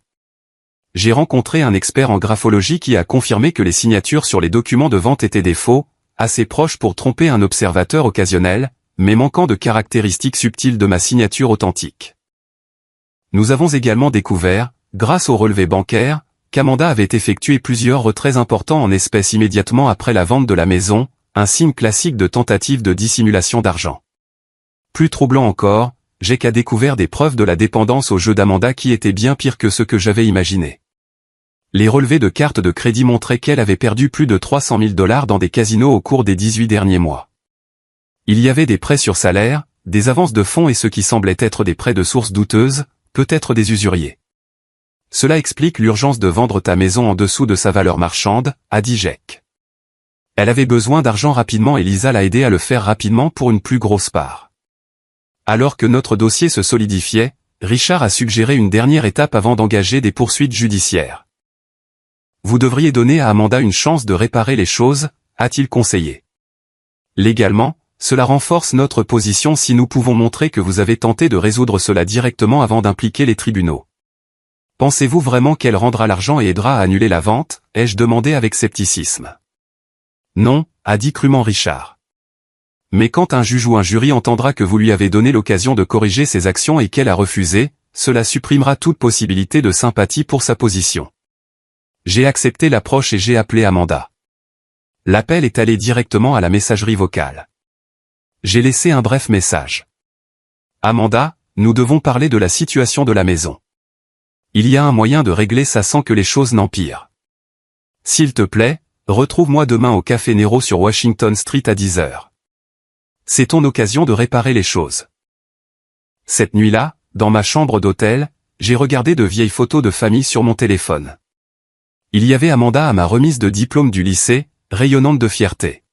J'ai rencontré un expert en graphologie qui a confirmé que les signatures sur les documents de vente étaient des faux, assez proches pour tromper un observateur occasionnel, mais manquant de caractéristiques subtiles de ma signature authentique. Nous avons également découvert, grâce au relevé bancaire, qu'Amanda avait effectué plusieurs retraits importants en espèces immédiatement après la vente de la maison, un signe classique de tentative de dissimulation d'argent. Plus troublant encore, Jake a découvert des preuves de la dépendance au jeu d'Amanda qui étaient bien pires que ce que j'avais imaginé. Les relevés de cartes de crédit montraient qu'elle avait perdu plus de 300 000 $ dans des casinos au cours des 18 derniers mois. Il y avait des prêts sur salaire, des avances de fonds et ce qui semblait être des prêts de sources douteuses, peut-être des usuriers. Cela explique l'urgence de vendre ta maison en dessous de sa valeur marchande, a dit Jake. Elle avait besoin d'argent rapidement et Lisa l'a aidé à le faire rapidement pour une plus grosse part. Alors que notre dossier se solidifiait, Richard a suggéré une dernière étape avant d'engager des poursuites judiciaires. Vous devriez donner à Amanda une chance de réparer les choses, a-t-il conseillé. Légalement, cela renforce notre position si nous pouvons montrer que vous avez tenté de résoudre cela directement avant d'impliquer les tribunaux. Pensez-vous vraiment qu'elle rendra l'argent et aidera à annuler la vente, ai-je demandé avec scepticisme. Non, a dit crûment Richard. Mais quand un juge ou un jury entendra que vous lui avez donné l'occasion de corriger ses actions et qu'elle a refusé, cela supprimera toute possibilité de sympathie pour sa position. J'ai accepté l'approche et j'ai appelé Amanda. L'appel est allé directement à la messagerie vocale. J'ai laissé un bref message. Amanda, nous devons parler de la situation de la maison. Il y a un moyen de régler ça sans que les choses n'empirent. S'il te plaît, retrouve-moi demain au Café Nero sur Washington Street à 10 h. C'est ton occasion de réparer les choses. Cette nuit-là, dans ma chambre d'hôtel, j'ai regardé de vieilles photos de famille sur mon téléphone. Il y avait Amanda à ma remise de diplôme du lycée, rayonnante de fierté.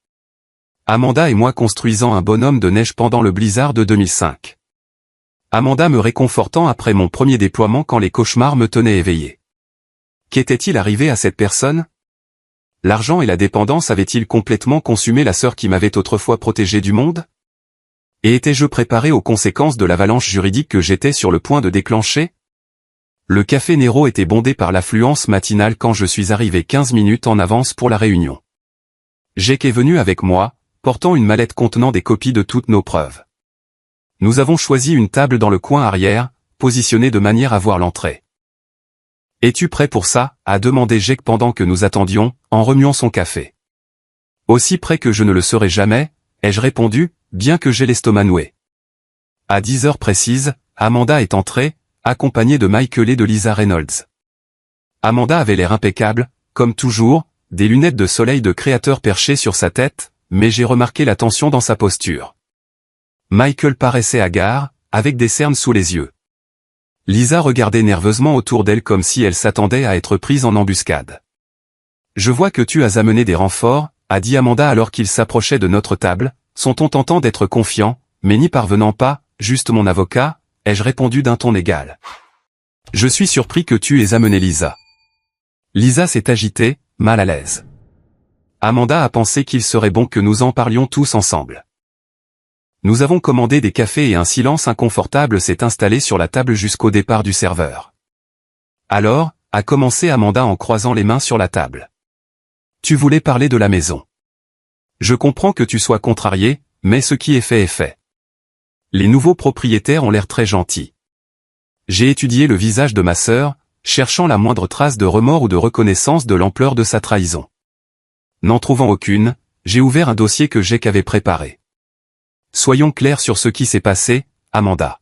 Amanda et moi construisant un bonhomme de neige pendant le blizzard de 2005. Amanda me réconfortant après mon premier déploiement quand les cauchemars me tenaient éveillé. Qu'était-il arrivé à cette personne? L'argent et la dépendance avaient-ils complètement consumé la sœur qui m'avait autrefois protégé du monde? Et étais-je préparé aux conséquences de l'avalanche juridique que j'étais sur le point de déclencher? Le Café Nero était bondé par l'affluence matinale quand je suis arrivé 15 minutes en avance pour la réunion. Jake est venu avec moi, portant une mallette contenant des copies de toutes nos preuves. Nous avons choisi une table dans le coin arrière, positionnée de manière à voir l'entrée. « Es-tu prêt pour ça ?» a demandé Jake pendant que nous attendions, en remuant son café. « Aussi prêt que je ne le serai jamais », ai-je répondu, bien que j'ai l'estomac noué. À 10 h précises, Amanda est entrée, accompagnée de Michael et de Lisa Reynolds. Amanda avait l'air impeccable, comme toujours, des lunettes de soleil de créateur perchées sur sa tête, mais j'ai remarqué la tension dans sa posture. Michael paraissait hagard, avec des cernes sous les yeux. Lisa regardait nerveusement autour d'elle comme si elle s'attendait à être prise en embuscade. « Je vois que tu as amené des renforts », a dit Amanda alors qu'il s'approchait de notre table, sont-on tentant d'être confiant, mais n'y parvenant pas, juste mon avocat, ai-je répondu d'un ton égal. Je suis surpris que tu aies amené Lisa. Lisa s'est agitée, mal à l'aise. Amanda a pensé qu'il serait bon que nous en parlions tous ensemble. Nous avons commandé des cafés et un silence inconfortable s'est installé sur la table jusqu'au départ du serveur. Alors, a commencé Amanda en croisant les mains sur la table. Tu voulais parler de la maison. Je comprends que tu sois contrarié, mais ce qui est fait est fait. Les nouveaux propriétaires ont l'air très gentils. J'ai étudié le visage de ma sœur, cherchant la moindre trace de remords ou de reconnaissance de l'ampleur de sa trahison. N'en trouvant aucune, j'ai ouvert un dossier que Jake avait préparé. Soyons clairs sur ce qui s'est passé, Amanda.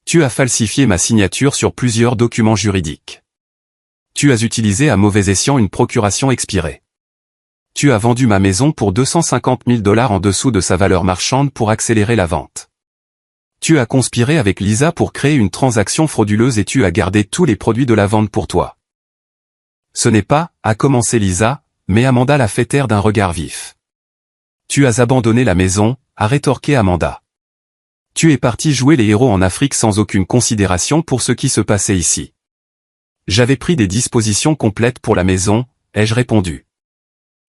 Tu as falsifié ma signature sur plusieurs documents juridiques. Tu as utilisé à mauvais escient une procuration expirée. Tu as vendu ma maison pour 250 000 $ en dessous de sa valeur marchande pour accélérer la vente. Tu as conspiré avec Lisa pour créer une transaction frauduleuse et tu as gardé tous les produits de la vente pour toi. Ce n'est pas, a commencé Lisa, mais Amanda l'a fait taire d'un regard vif. Tu as abandonné la maison, a rétorqué Amanda. Tu es parti jouer les héros en Afrique sans aucune considération pour ce qui se passait ici. J'avais pris des dispositions complètes pour la maison, ai-je répondu.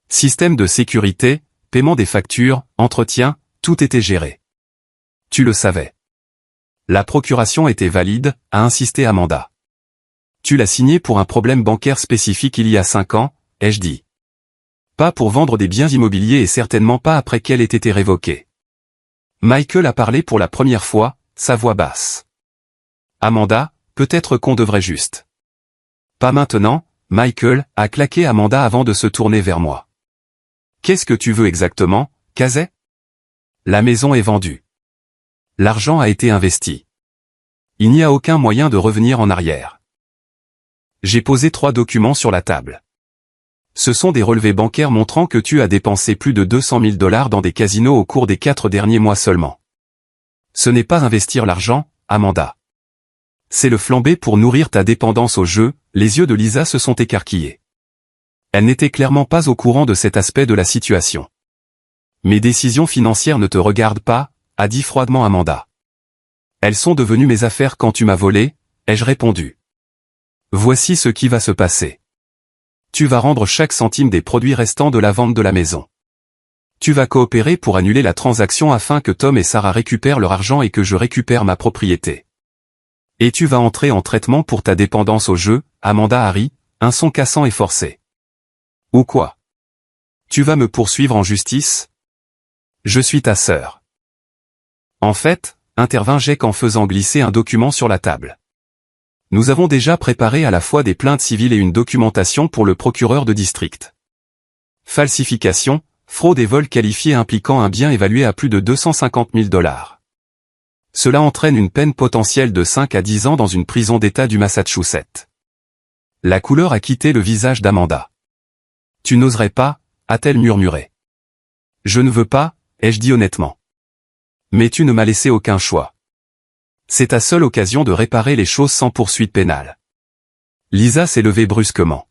Système de sécurité, paiement des factures, entretien, tout était géré. Tu le savais. La procuration était valide, a insisté Amanda. Tu l'as signé pour un problème bancaire spécifique il y a 5 ans, ai-je dit. Pas pour vendre des biens immobiliers et certainement pas après qu'elle ait été révoquée. Michael a parlé pour la première fois, sa voix basse. Amanda, peut-être qu'on devrait juste. Pas maintenant, Michael, a claqué Amanda avant de se tourner vers moi. Qu'est-ce que tu veux exactement, Casey? La maison est vendue. L'argent a été investi. Il n'y a aucun moyen de revenir en arrière. J'ai posé 3 documents sur la table. Ce sont des relevés bancaires montrant que tu as dépensé plus de 200 000 $ dans des casinos au cours des 4 derniers mois seulement. Ce n'est pas investir l'argent, Amanda. C'est le flamber pour nourrir ta dépendance au jeu, les yeux de Lisa se sont écarquillés. Elle n'était clairement pas au courant de cet aspect de la situation. Mes décisions financières ne te regardent pas, a dit froidement Amanda. Elles sont devenues mes affaires quand tu m'as volé, ai-je répondu. Voici ce qui va se passer. Tu vas rendre chaque centime des produits restants de la vente de la maison. Tu vas coopérer pour annuler la transaction afin que Tom et Sarah récupèrent leur argent et que je récupère ma propriété. Et tu vas entrer en traitement pour ta dépendance au jeu, Amanda Harry, un son cassant et forcé. Ou quoi? Tu vas me poursuivre en justice? Je suis ta sœur. En fait, intervint Jake en faisant glisser un document sur la table. Nous avons déjà préparé à la fois des plaintes civiles et une documentation pour le procureur de district. Falsification, fraude et vol qualifié impliquant un bien évalué à plus de 250 000 $. Cela entraîne une peine potentielle de 5 à 10 ans dans une prison d'État du Massachusetts. La couleur a quitté le visage d'Amanda. Tu n'oserais pas, a-t-elle murmuré. Je ne veux pas, ai-je dit honnêtement. Mais tu ne m'as laissé aucun choix. C'est ta seule occasion de réparer les choses sans poursuite pénale. Lisa s'est levée brusquement.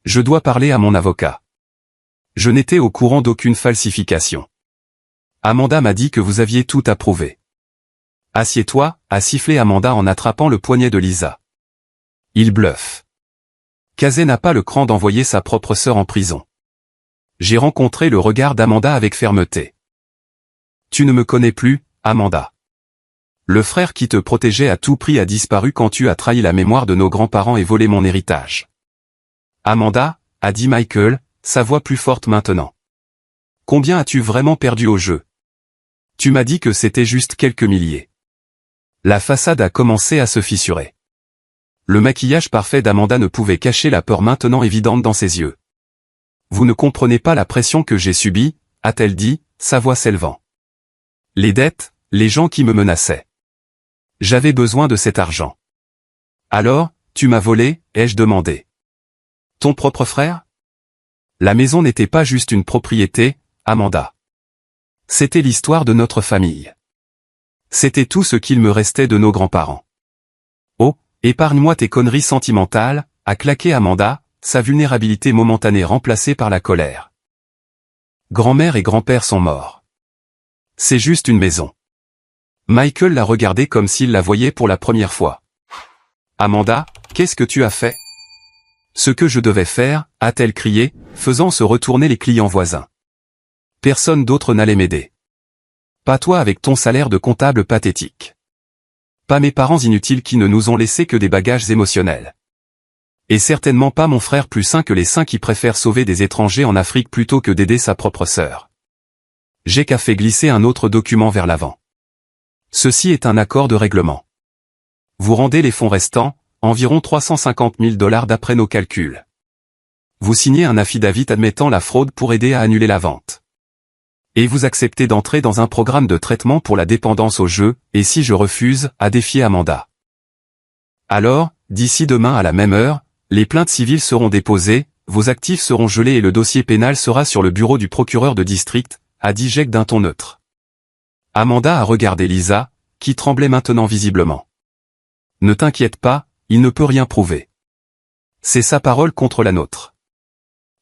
Je dois parler à mon avocat. Je n'étais au courant d'aucune falsification. Amanda m'a dit que vous aviez tout approuvé. Assieds-toi, a sifflé Amanda en attrapant le poignet de Lisa. Il bluffe. Casey n'a pas le cran d'envoyer sa propre sœur en prison. J'ai rencontré le regard d'Amanda avec fermeté. Tu ne me connais plus, Amanda. Le frère qui te protégeait à tout prix a disparu quand tu as trahi la mémoire de nos grands-parents et volé mon héritage. Amanda, a dit Michael, sa voix plus forte maintenant. Combien as-tu vraiment perdu au jeu? Tu m'as dit que c'était juste quelques milliers. La façade a commencé à se fissurer. Le maquillage parfait d'Amanda ne pouvait cacher la peur maintenant évidente dans ses yeux. Vous ne comprenez pas la pression que j'ai subie, a-t-elle dit, sa voix s'élevant. Les dettes, les gens qui me menaçaient. J'avais besoin de cet argent. Alors, tu m'as volé, ai-je demandé. Ton propre frère? La maison n'était pas juste une propriété, Amanda. C'était l'histoire de notre famille. C'était tout ce qu'il me restait de nos grands-parents. Oh, épargne-moi tes conneries sentimentales, a claqué Amanda, sa vulnérabilité momentanée remplacée par la colère. Grand-mère et grand-père sont morts. C'est juste une maison. Michael la regardait comme s'il la voyait pour la première fois. Amanda, qu'est-ce que tu as fait? Ce que je devais faire, a-t-elle crié, faisant se retourner les clients voisins. Personne d'autre n'allait m'aider. Pas toi avec ton salaire de comptable pathétique. Pas mes parents inutiles qui ne nous ont laissé que des bagages émotionnels. Et certainement pas mon frère plus sain que les saints qui préfèrent sauver des étrangers en Afrique plutôt que d'aider sa propre sœur. Jake a fait glisser un autre document vers l'avant. Ceci est un accord de règlement. Vous rendez les fonds restants, environ 350 000 $ d'après nos calculs. Vous signez un affidavit admettant la fraude pour aider à annuler la vente. Et vous acceptez d'entrer dans un programme de traitement pour la dépendance au jeu, et si je refuse, à défier Amanda. Alors, d'ici demain à la même heure, les plaintes civiles seront déposées, vos actifs seront gelés et le dossier pénal sera sur le bureau du procureur de district, a dit Jake d'un ton neutre. Amanda a regardé Lisa, qui tremblait maintenant visiblement. Ne t'inquiète pas, il ne peut rien prouver. C'est sa parole contre la nôtre.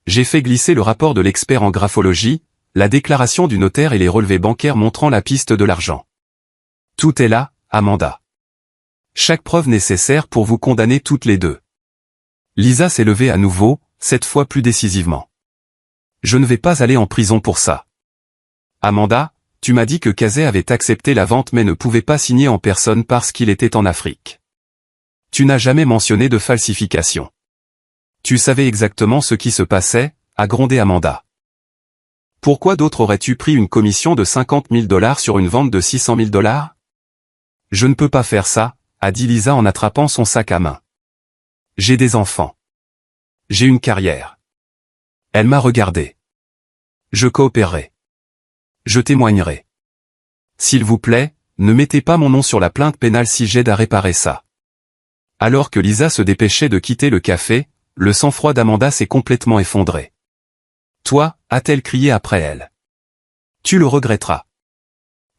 J'ai fait glisser le rapport de l'expert en graphologie, la déclaration du notaire et les relevés bancaires montrant la piste de l'argent. Tout est là, Amanda. Chaque preuve nécessaire pour vous condamner toutes les deux. Lisa s'est levée à nouveau, cette fois plus décisivement. Je ne vais pas aller en prison pour ça. Amanda, tu m'as dit que Casey avait accepté la vente mais ne pouvait pas signer en personne parce qu'il était en Afrique. Tu n'as jamais mentionné de falsification. Tu savais exactement ce qui se passait, a grondé Amanda. Pourquoi d'autres auraient-tu pris une commission de 50 000 $ sur une vente de 600 000 $? Je ne peux pas faire ça, a dit Lisa en attrapant son sac à main. J'ai des enfants. J'ai une carrière. Elle m'a regardé. Je coopérerai. Je témoignerai. S'il vous plaît, ne mettez pas mon nom sur la plainte pénale si j'aide à réparer ça. Alors que Lisa se dépêchait de quitter le café, le sang-froid d'Amanda s'est complètement effondré. Toi, a-t-elle crié après elle. Tu le regretteras.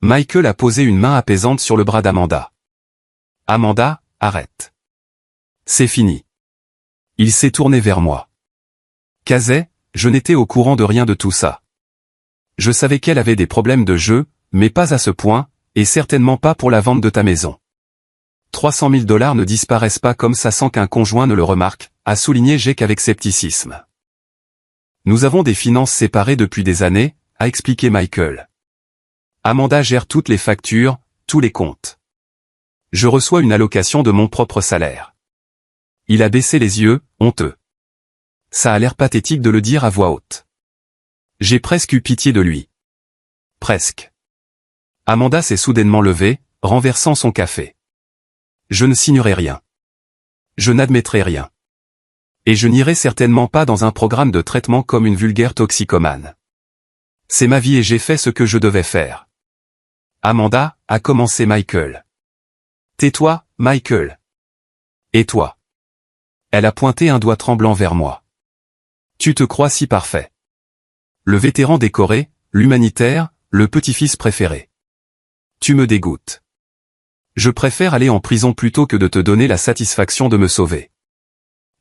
Michael a posé une main apaisante sur le bras d'Amanda. Amanda, arrête. C'est fini. Il s'est tourné vers moi. Casey, je n'étais au courant de rien de tout ça. Je savais qu'elle avait des problèmes de jeu, mais pas à ce point, et certainement pas pour la vente de ta maison. 300 000 $ ne disparaissent pas comme ça sans qu'un conjoint ne le remarque, a souligné Jake avec scepticisme. Nous avons des finances séparées depuis des années, a expliqué Michael. Amanda gère toutes les factures, tous les comptes. Je reçois une allocation de mon propre salaire. Il a baissé les yeux, honteux. Ça a l'air pathétique de le dire à voix haute. J'ai presque eu pitié de lui. Presque. Amanda s'est soudainement levée, renversant son café. Je ne signerai rien. Je n'admettrai rien. Et je n'irai certainement pas dans un programme de traitement comme une vulgaire toxicomane. C'est ma vie et j'ai fait ce que je devais faire. Amanda, a commencé Michael. Tais-toi, Michael. Et toi? Elle a pointé un doigt tremblant vers moi. Tu te crois si parfait. Le vétéran décoré, l'humanitaire, le petit-fils préféré. Tu me dégoûtes. Je préfère aller en prison plutôt que de te donner la satisfaction de me sauver.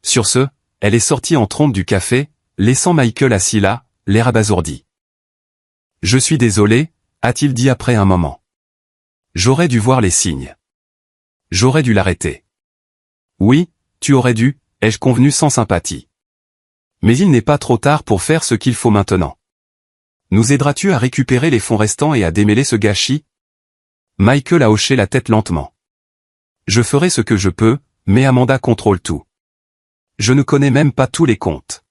Sur ce, elle est sortie en trombe du café, laissant Michael assis là, l'air abasourdi. Je suis désolé, a-t-il dit après un moment. J'aurais dû voir les signes. J'aurais dû l'arrêter. Oui, tu aurais dû, ai-je convenu sans sympathie. Mais il n'est pas trop tard pour faire ce qu'il faut maintenant. Nous aideras-tu à récupérer les fonds restants et à démêler ce gâchis? Michael a hoché la tête lentement. Je ferai ce que je peux, mais Amanda contrôle tout. Je ne connais même pas tous les comptes.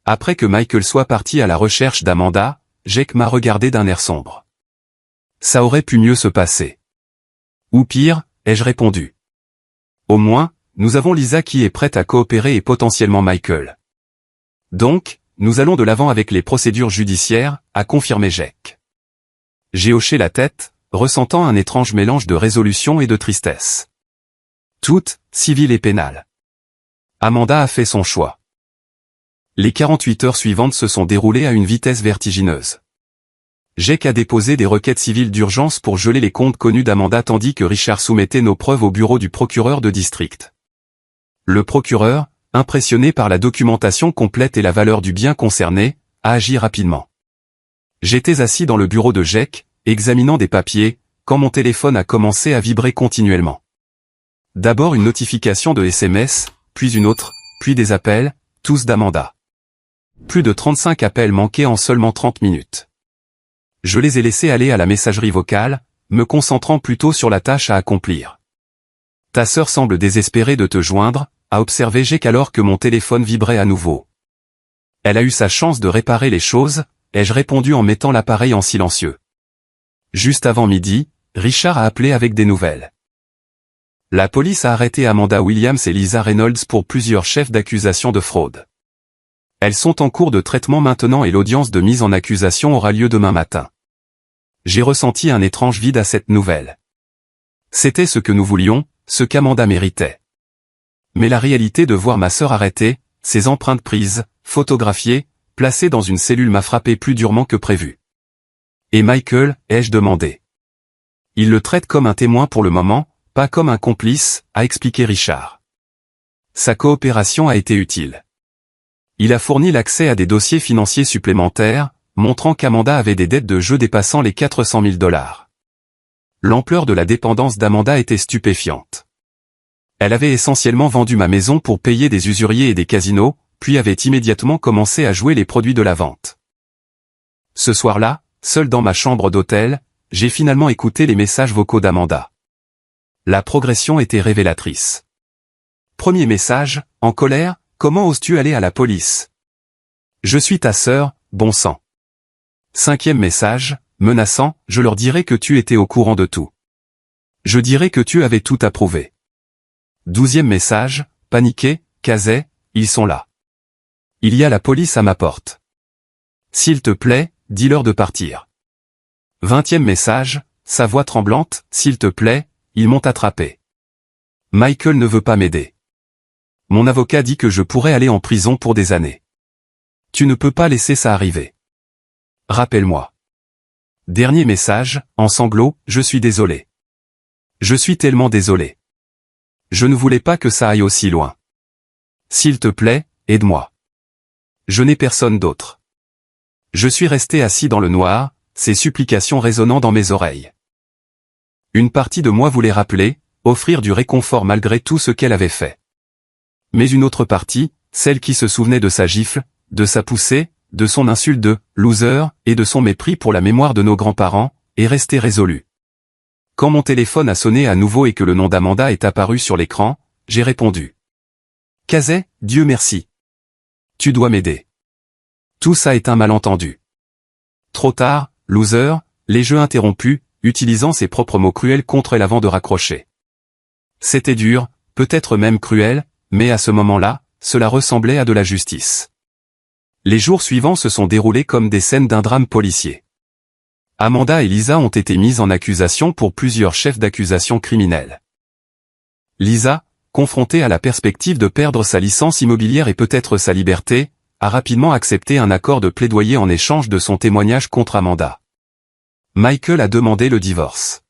Après que Michael soit parti à la recherche d'Amanda, Jake m'a regardé d'un air sombre. Ça aurait pu mieux se passer. Ou pire, ai-je répondu. Au moins, nous avons Lisa qui est prête à coopérer et potentiellement Michael. Donc, nous allons de l'avant avec les procédures judiciaires, a confirmé Jake. J'ai hoché la tête, ressentant un étrange mélange de résolution et de tristesse. Toutes, civiles et pénales. Amanda a fait son choix. Les 48 heures suivantes se sont déroulées à une vitesse vertigineuse. Jake a déposé des requêtes civiles d'urgence pour geler les comptes connus d'Amanda tandis que Richard soumettait nos preuves au bureau du procureur de district. Le procureur, impressionné par la documentation complète et la valeur du bien concerné, a agi rapidement. J'étais assis dans le bureau de Jake, examinant des papiers, quand mon téléphone a commencé à vibrer continuellement. D'abord une notification de SMS, puis une autre, puis des appels, tous d'Amanda. Plus de 35 appels manqués en seulement 30 minutes. Je les ai laissés aller à la messagerie vocale, me concentrant plutôt sur la tâche à accomplir. Ta sœur semble désespérée de te joindre, a observé Jake alors que mon téléphone vibrait à nouveau. Elle a eu sa chance de réparer les choses, ai-je répondu en mettant l'appareil en silencieux. Juste avant midi, Richard a appelé avec des nouvelles. La police a arrêté Amanda Williams et Lisa Reynolds pour plusieurs chefs d'accusation de fraude. Elles sont en cours de traitement maintenant et l'audience de mise en accusation aura lieu demain matin. J'ai ressenti un étrange vide à cette nouvelle. C'était ce que nous voulions, ce qu'Amanda méritait. Mais la réalité de voir ma sœur arrêtée, ses empreintes prises, photographiées, placées dans une cellule m'a frappé plus durement que prévu. Et Michael, ai-je demandé. Il le traite comme un témoin pour le moment, pas comme un complice, a expliqué Richard. Sa coopération a été utile. Il a fourni l'accès à des dossiers financiers supplémentaires, montrant qu'Amanda avait des dettes de jeu dépassant les 400 000 $. L'ampleur de la dépendance d'Amanda était stupéfiante. Elle avait essentiellement vendu ma maison pour payer des usuriers et des casinos, puis avait immédiatement commencé à jouer les produits de la vente. Ce soir-là, seul dans ma chambre d'hôtel, j'ai finalement écouté les messages vocaux d'Amanda. La progression était révélatrice. Premier message, en colère, comment oses-tu aller à la police? Je suis ta sœur, bon sang. Cinquième message, menaçant, je leur dirai que tu étais au courant de tout. Je dirai que tu avais tout approuvé. 12e message, paniqué, Casey, ils sont là. Il y a la police à ma porte. S'il te plaît, dis-leur de partir. 20e message, sa voix tremblante, s'il te plaît, ils m'ont attrapé. Michael ne veut pas m'aider. Mon avocat dit que je pourrais aller en prison pour des années. Tu ne peux pas laisser ça arriver. Rappelle-moi. Dernier message, en sanglots, je suis désolé. Je suis tellement désolé. Je ne voulais pas que ça aille aussi loin. S'il te plaît, aide-moi. Je n'ai personne d'autre. Je suis resté assis dans le noir, ces supplications résonnant dans mes oreilles. Une partie de moi voulait rappeler, offrir du réconfort malgré tout ce qu'elle avait fait. Mais une autre partie, celle qui se souvenait de sa gifle, de sa poussée, de son insulte de « loser » et de son mépris pour la mémoire de nos grands-parents, est restée résolue. Quand mon téléphone a sonné à nouveau et que le nom d'Amanda est apparu sur l'écran, j'ai répondu. « Casey, Dieu merci. Tu dois m'aider. Tout ça est un malentendu. » Trop tard, loser, les jeux interrompus, utilisant ses propres mots cruels contre elle avant de raccrocher. C'était dur, peut-être même cruel, mais à ce moment-là, cela ressemblait à de la justice. Les jours suivants se sont déroulés comme des scènes d'un drame policier. Amanda et Lisa ont été mises en accusation pour plusieurs chefs d'accusation criminels. Lisa, confrontée à la perspective de perdre sa licence immobilière et peut-être sa liberté, a rapidement accepté un accord de plaidoyer en échange de son témoignage contre Amanda. Michael a demandé le divorce.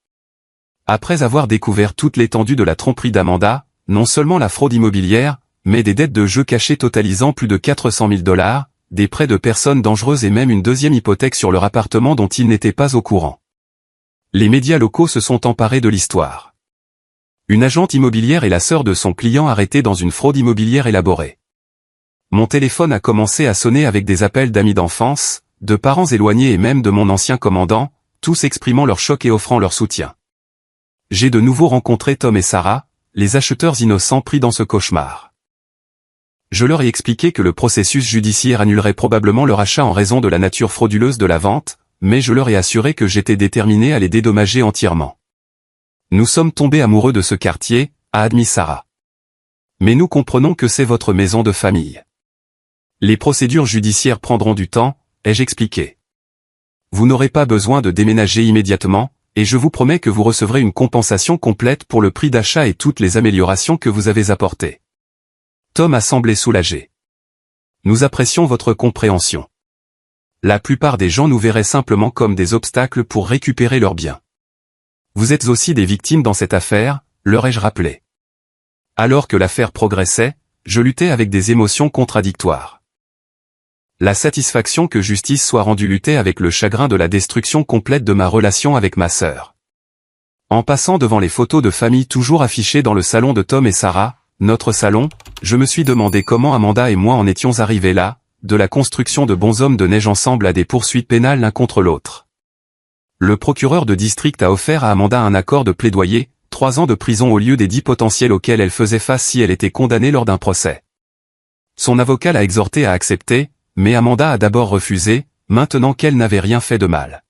Après avoir découvert toute l'étendue de la tromperie d'Amanda, non seulement la fraude immobilière, mais des dettes de jeu cachées totalisant plus de 400 000 $, des prêts de personnes dangereuses et même une deuxième hypothèque sur leur appartement dont il n'était pas au courant. Les médias locaux se sont emparés de l'histoire. Une agente immobilière et la sœur de son client arrêtés dans une fraude immobilière élaborée. Mon téléphone a commencé à sonner avec des appels d'amis d'enfance, de parents éloignés et même de mon ancien commandant, tous exprimant leur choc et offrant leur soutien. J'ai de nouveau rencontré Tom et Sarah, les acheteurs innocents pris dans ce cauchemar. Je leur ai expliqué que le processus judiciaire annulerait probablement leur achat en raison de la nature frauduleuse de la vente, mais je leur ai assuré que j'étais déterminé à les dédommager entièrement. Nous sommes tombés amoureux de ce quartier, a admis Sarah. Mais nous comprenons que c'est votre maison de famille. Les procédures judiciaires prendront du temps, ai-je expliqué. Vous n'aurez pas besoin de déménager immédiatement, et je vous promets que vous recevrez une compensation complète pour le prix d'achat et toutes les améliorations que vous avez apportées. Tom a semblé soulagé. Nous apprécions votre compréhension. La plupart des gens nous verraient simplement comme des obstacles pour récupérer leurs biens. Vous êtes aussi des victimes dans cette affaire, leur ai-je rappelé. Alors que l'affaire progressait, je luttais avec des émotions contradictoires. La satisfaction que justice soit rendue luttait avec le chagrin de la destruction complète de ma relation avec ma sœur. En passant devant les photos de famille toujours affichées dans le salon de Tom et Sarah, notre salon, je me suis demandé comment Amanda et moi en étions arrivés là, de la construction de bonshommes de neige ensemble à des poursuites pénales l'un contre l'autre. Le procureur de district a offert à Amanda un accord de plaidoyer, 3 ans de prison au lieu des 10 potentiels auxquels elle faisait face si elle était condamnée lors d'un procès. Son avocat l'a exhortée à accepter, mais Amanda a d'abord refusé, maintenant qu'elle n'avait rien fait de mal.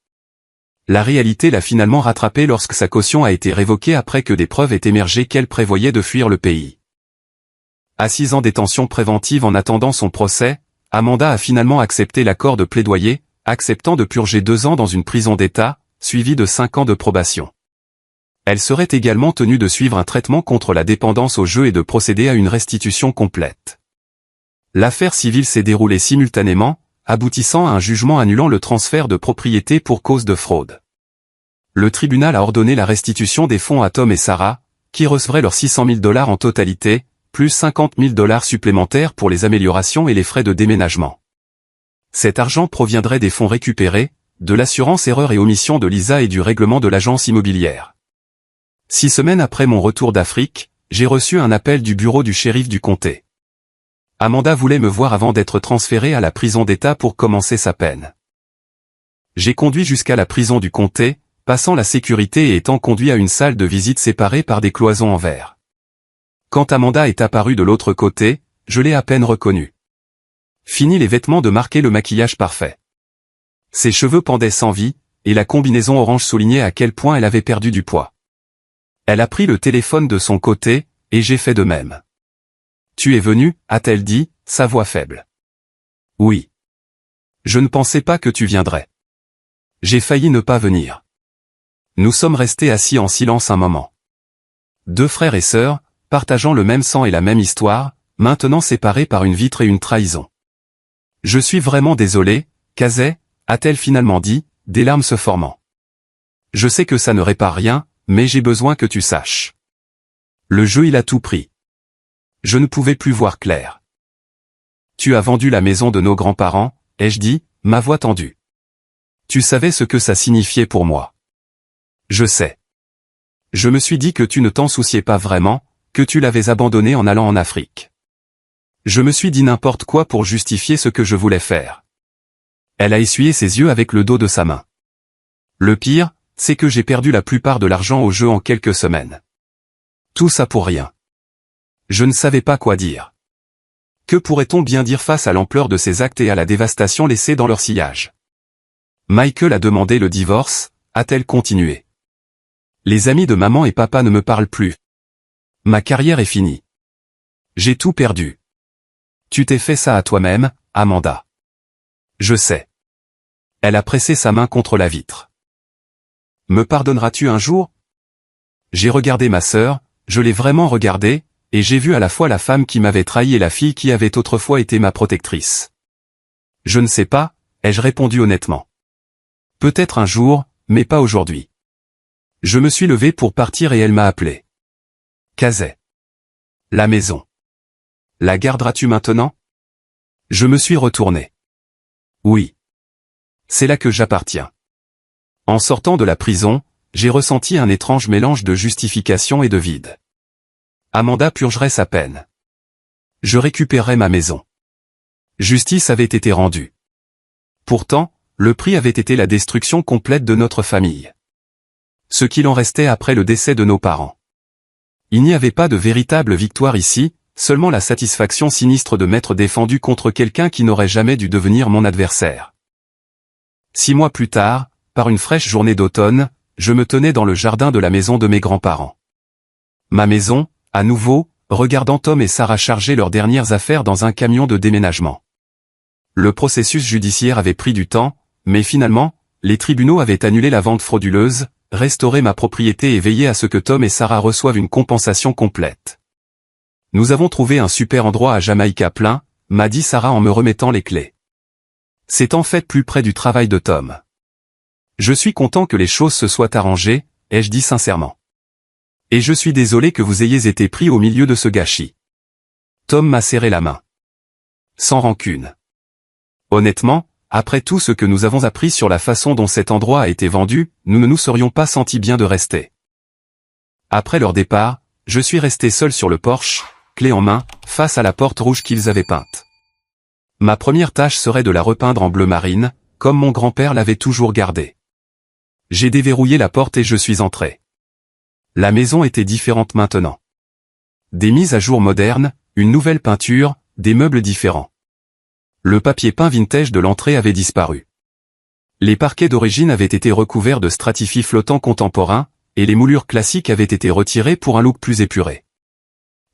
La réalité l'a finalement rattrapée lorsque sa caution a été révoquée après que des preuves aient émergé qu'elle prévoyait de fuir le pays. Assise en détention préventive en attendant son procès, Amanda a finalement accepté l'accord de plaidoyer, acceptant de purger 2 ans dans une prison d'État, suivi de 5 ans de probation. Elle serait également tenue de suivre un traitement contre la dépendance aux jeux et de procéder à une restitution complète. L'affaire civile s'est déroulée simultanément, aboutissant à un jugement annulant le transfert de propriété pour cause de fraude. Le tribunal a ordonné la restitution des fonds à Tom et Sarah, qui recevraient leurs $600 000 en totalité, plus $50 000 supplémentaires pour les améliorations et les frais de déménagement. Cet argent proviendrait des fonds récupérés, de l'assurance erreur et omission de Lisa et du règlement de l'agence immobilière. 6 semaines après mon retour d'Afrique, j'ai reçu un appel du bureau du shérif du comté. Amanda voulait me voir avant d'être transférée à la prison d'État pour commencer sa peine. J'ai conduit jusqu'à la prison du comté, passant la sécurité et étant conduit à une salle de visite séparée par des cloisons en verre. Quand Amanda est apparue de l'autre côté, je l'ai à peine reconnue. Fini les vêtements de marquer le maquillage parfait. Ses cheveux pendaient sans vie, et la combinaison orange soulignait à quel point elle avait perdu du poids. Elle a pris le téléphone de son côté, et j'ai fait de même. « Tu es venu ?» a-t-elle dit, sa voix faible. « Oui. Je ne pensais pas que tu viendrais. J'ai failli ne pas venir. » Nous sommes restés assis en silence un moment. 2 frères et sœurs, partageant le même sang et la même histoire, maintenant séparés par une vitre et une trahison. « Je suis vraiment désolé, Casey » a-t-elle finalement dit, des larmes se formant. « Je sais que ça ne répare rien, mais j'ai besoin que tu saches. Le jeu il a tout pris. Je ne pouvais plus voir clair. Tu as vendu la maison de nos grands-parents, ai-je dit, ma voix tendue. Tu savais ce que ça signifiait pour moi. Je sais. Je me suis dit que tu ne t'en souciais pas vraiment, que tu l'avais abandonné en allant en Afrique. Je me suis dit n'importe quoi pour justifier ce que je voulais faire. » Elle a essuyé ses yeux avec le dos de sa main. Le pire, c'est que j'ai perdu la plupart de l'argent au jeu en quelques semaines. Tout ça pour rien. Je ne savais pas quoi dire. Que pourrait-on bien dire face à l'ampleur de ces actes et à la dévastation laissée dans leur sillage? Michael a demandé le divorce, a-t-elle continué. Les amis de maman et papa ne me parlent plus. Ma carrière est finie. J'ai tout perdu. Tu t'es fait ça à toi-même, Amanda. Je sais. Elle a pressé sa main contre la vitre. Me pardonneras-tu un jour? J'ai regardé ma sœur, je l'ai vraiment regardée, et j'ai vu à la fois la femme qui m'avait trahi et la fille qui avait autrefois été ma protectrice. Je ne sais pas, ai-je répondu honnêtement. Peut-être un jour, mais pas aujourd'hui. Je me suis levé pour partir et elle m'a appelé. Casey. La maison. La garderas-tu maintenant? Je me suis retourné. Oui. C'est là que j'appartiens. En sortant de la prison, j'ai ressenti un étrange mélange de justification et de vide. Amanda purgerait sa peine. Je récupérerais ma maison. Justice avait été rendue. Pourtant, le prix avait été la destruction complète de notre famille. Ce qu'il en restait après le décès de nos parents. Il n'y avait pas de véritable victoire ici, seulement la satisfaction sinistre de m'être défendu contre quelqu'un qui n'aurait jamais dû devenir mon adversaire. 6 mois plus tard, par une fraîche journée d'automne, je me tenais dans le jardin de la maison de mes grands-parents. Ma maison, à nouveau, regardant Tom et Sarah charger leurs dernières affaires dans un camion de déménagement. Le processus judiciaire avait pris du temps, mais finalement, les tribunaux avaient annulé la vente frauduleuse, restauré ma propriété et veillé à ce que Tom et Sarah reçoivent une compensation complète. Nous avons trouvé un super endroit à Jamaïca plein, m'a dit Sarah en me remettant les clés. C'est en fait plus près du travail de Tom. Je suis content que les choses se soient arrangées, ai-je dit sincèrement. Et je suis désolé que vous ayez été pris au milieu de ce gâchis. Tom m'a serré la main. Sans rancune. Honnêtement, après tout ce que nous avons appris sur la façon dont cet endroit a été vendu, nous ne nous serions pas sentis bien de rester. Après leur départ, je suis resté seul sur le porche, clé en main, face à la porte rouge qu'ils avaient peinte. Ma première tâche serait de la repeindre en bleu marine, comme mon grand-père l'avait toujours gardée. J'ai déverrouillé la porte et je suis entré. La maison était différente maintenant. Des mises à jour modernes, une nouvelle peinture, des meubles différents. Le papier peint vintage de l'entrée avait disparu. Les parquets d'origine avaient été recouverts de stratifis flottants contemporains, et les moulures classiques avaient été retirées pour un look plus épuré.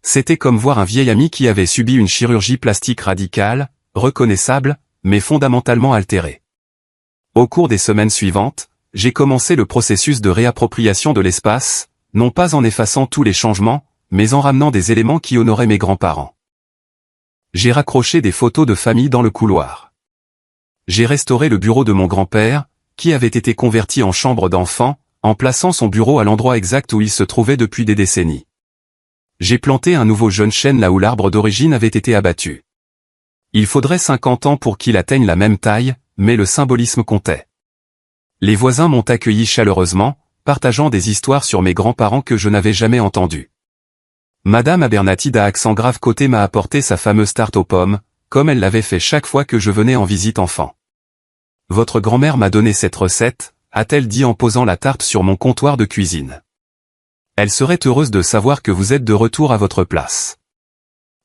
C'était comme voir un vieil ami qui avait subi une chirurgie plastique radicale, reconnaissable, mais fondamentalement altérée. Au cours des semaines suivantes, j'ai commencé le processus de réappropriation de l'espace, non pas en effaçant tous les changements, mais en ramenant des éléments qui honoraient mes grands-parents. J'ai raccroché des photos de famille dans le couloir. J'ai restauré le bureau de mon grand-père, qui avait été converti en chambre d'enfant, en plaçant son bureau à l'endroit exact où il se trouvait depuis des décennies. J'ai planté un nouveau jeune chêne là où l'arbre d'origine avait été abattu. Il faudrait 50 ans pour qu'il atteigne la même taille, mais le symbolisme comptait. Les voisins m'ont accueilli chaleureusement, partageant des histoires sur mes grands-parents que je n'avais jamais entendues. Madame Abernathy d'accent grave côté m'a apporté sa fameuse tarte aux pommes, comme elle l'avait fait chaque fois que je venais en visite enfant. Votre grand-mère m'a donné cette recette, a-t-elle dit en posant la tarte sur mon comptoir de cuisine. Elle serait heureuse de savoir que vous êtes de retour à votre place.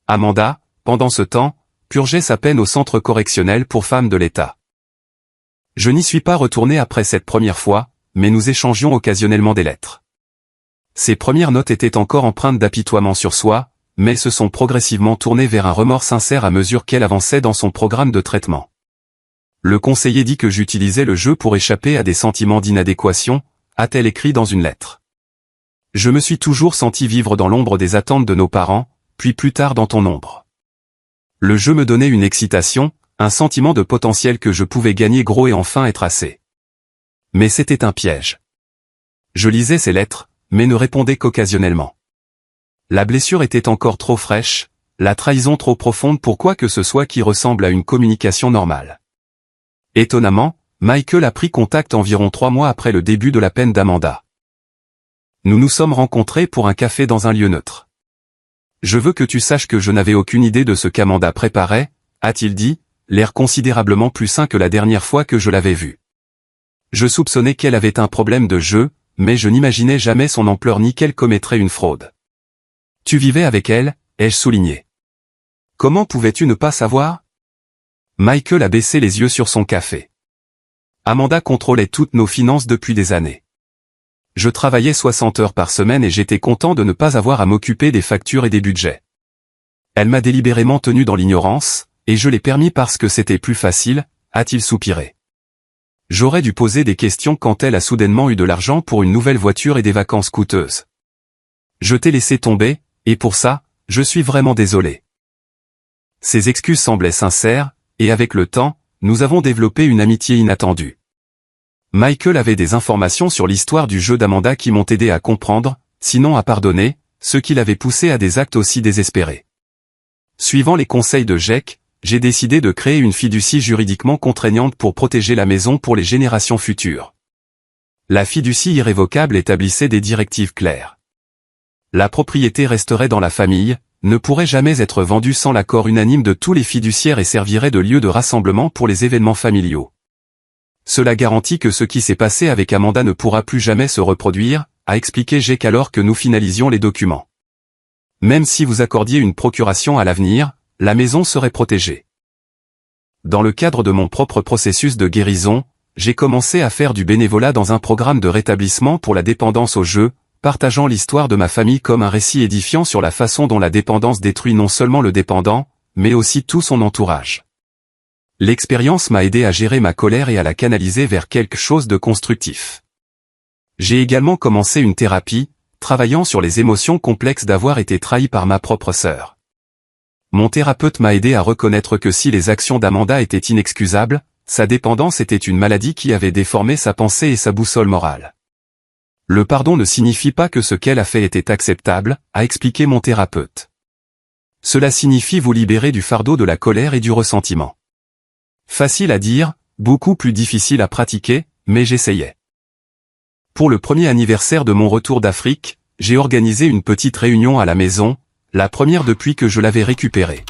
Amanda, pendant ce temps, purgeait sa peine au centre correctionnel pour femmes de l'État. Je n'y suis pas retourné après cette première fois, mais nous échangions occasionnellement des lettres. Ses premières notes étaient encore empreintes d'apitoiement sur soi, mais se sont progressivement tournées vers un remords sincère à mesure qu'elle avançait dans son programme de traitement. Le conseiller dit que j'utilisais le jeu pour échapper à des sentiments d'inadéquation, a-t-elle écrit dans une lettre. Je me suis toujours senti vivre dans l'ombre des attentes de nos parents, puis plus tard dans ton ombre. Le jeu me donnait une excitation, un sentiment de potentiel que je pouvais gagner gros et enfin être assez. Mais c'était un piège. Je lisais ces lettres, mais ne répondais qu'occasionnellement. La blessure était encore trop fraîche, la trahison trop profonde pour quoi que ce soit qui ressemble à une communication normale. Étonnamment, Michael a pris contact environ 3 mois après le début de la peine d'Amanda. Nous nous sommes rencontrés pour un café dans un lieu neutre. Je veux que tu saches que je n'avais aucune idée de ce qu'Amanda préparait, a-t-il dit, l'air considérablement plus sain que la dernière fois que je l'avais vue. Je soupçonnais qu'elle avait un problème de jeu, mais je n'imaginais jamais son ampleur ni qu'elle commettrait une fraude. Tu vivais avec elle, ai-je souligné. Comment pouvais-tu ne pas savoir? Michael a baissé les yeux sur son café. Amanda contrôlait toutes nos finances depuis des années. Je travaillais 60 heures par semaine et j'étais content de ne pas avoir à m'occuper des factures et des budgets. Elle m'a délibérément tenu dans l'ignorance, et je l'ai permis parce que c'était plus facile, a-t-il soupiré. J'aurais dû poser des questions quand elle a soudainement eu de l'argent pour une nouvelle voiture et des vacances coûteuses. Je t'ai laissé tomber, et pour ça, je suis vraiment désolé. Ses excuses semblaient sincères, et avec le temps, nous avons développé une amitié inattendue. Michael avait des informations sur l'histoire du jeu d'Amanda qui m'ont aidé à comprendre, sinon à pardonner, ce qui l'avait poussé à des actes aussi désespérés. Suivant les conseils de Jake, j'ai décidé de créer une fiducie juridiquement contraignante pour protéger la maison pour les générations futures. La fiducie irrévocable établissait des directives claires. La propriété resterait dans la famille, ne pourrait jamais être vendue sans l'accord unanime de tous les fiduciaires et servirait de lieu de rassemblement pour les événements familiaux. Cela garantit que ce qui s'est passé avec Amanda ne pourra plus jamais se reproduire, a expliqué Jake alors que nous finalisions les documents. Même si vous accordiez une procuration à l'avenir, la maison serait protégée. Dans le cadre de mon propre processus de guérison, j'ai commencé à faire du bénévolat dans un programme de rétablissement pour la dépendance au jeu, partageant l'histoire de ma famille comme un récit édifiant sur la façon dont la dépendance détruit non seulement le dépendant, mais aussi tout son entourage. L'expérience m'a aidé à gérer ma colère et à la canaliser vers quelque chose de constructif. J'ai également commencé une thérapie, travaillant sur les émotions complexes d'avoir été trahi par ma propre sœur. Mon thérapeute m'a aidé à reconnaître que si les actions d'Amanda étaient inexcusables, sa dépendance était une maladie qui avait déformé sa pensée et sa boussole morale. Le pardon ne signifie pas que ce qu'elle a fait était acceptable, a expliqué mon thérapeute. Cela signifie vous libérer du fardeau de la colère et du ressentiment. Facile à dire, beaucoup plus difficile à pratiquer, mais j'essayais. Pour le premier anniversaire de mon retour d'Afrique, j'ai organisé une petite réunion à la maison, la première depuis que je l'avais récupérée.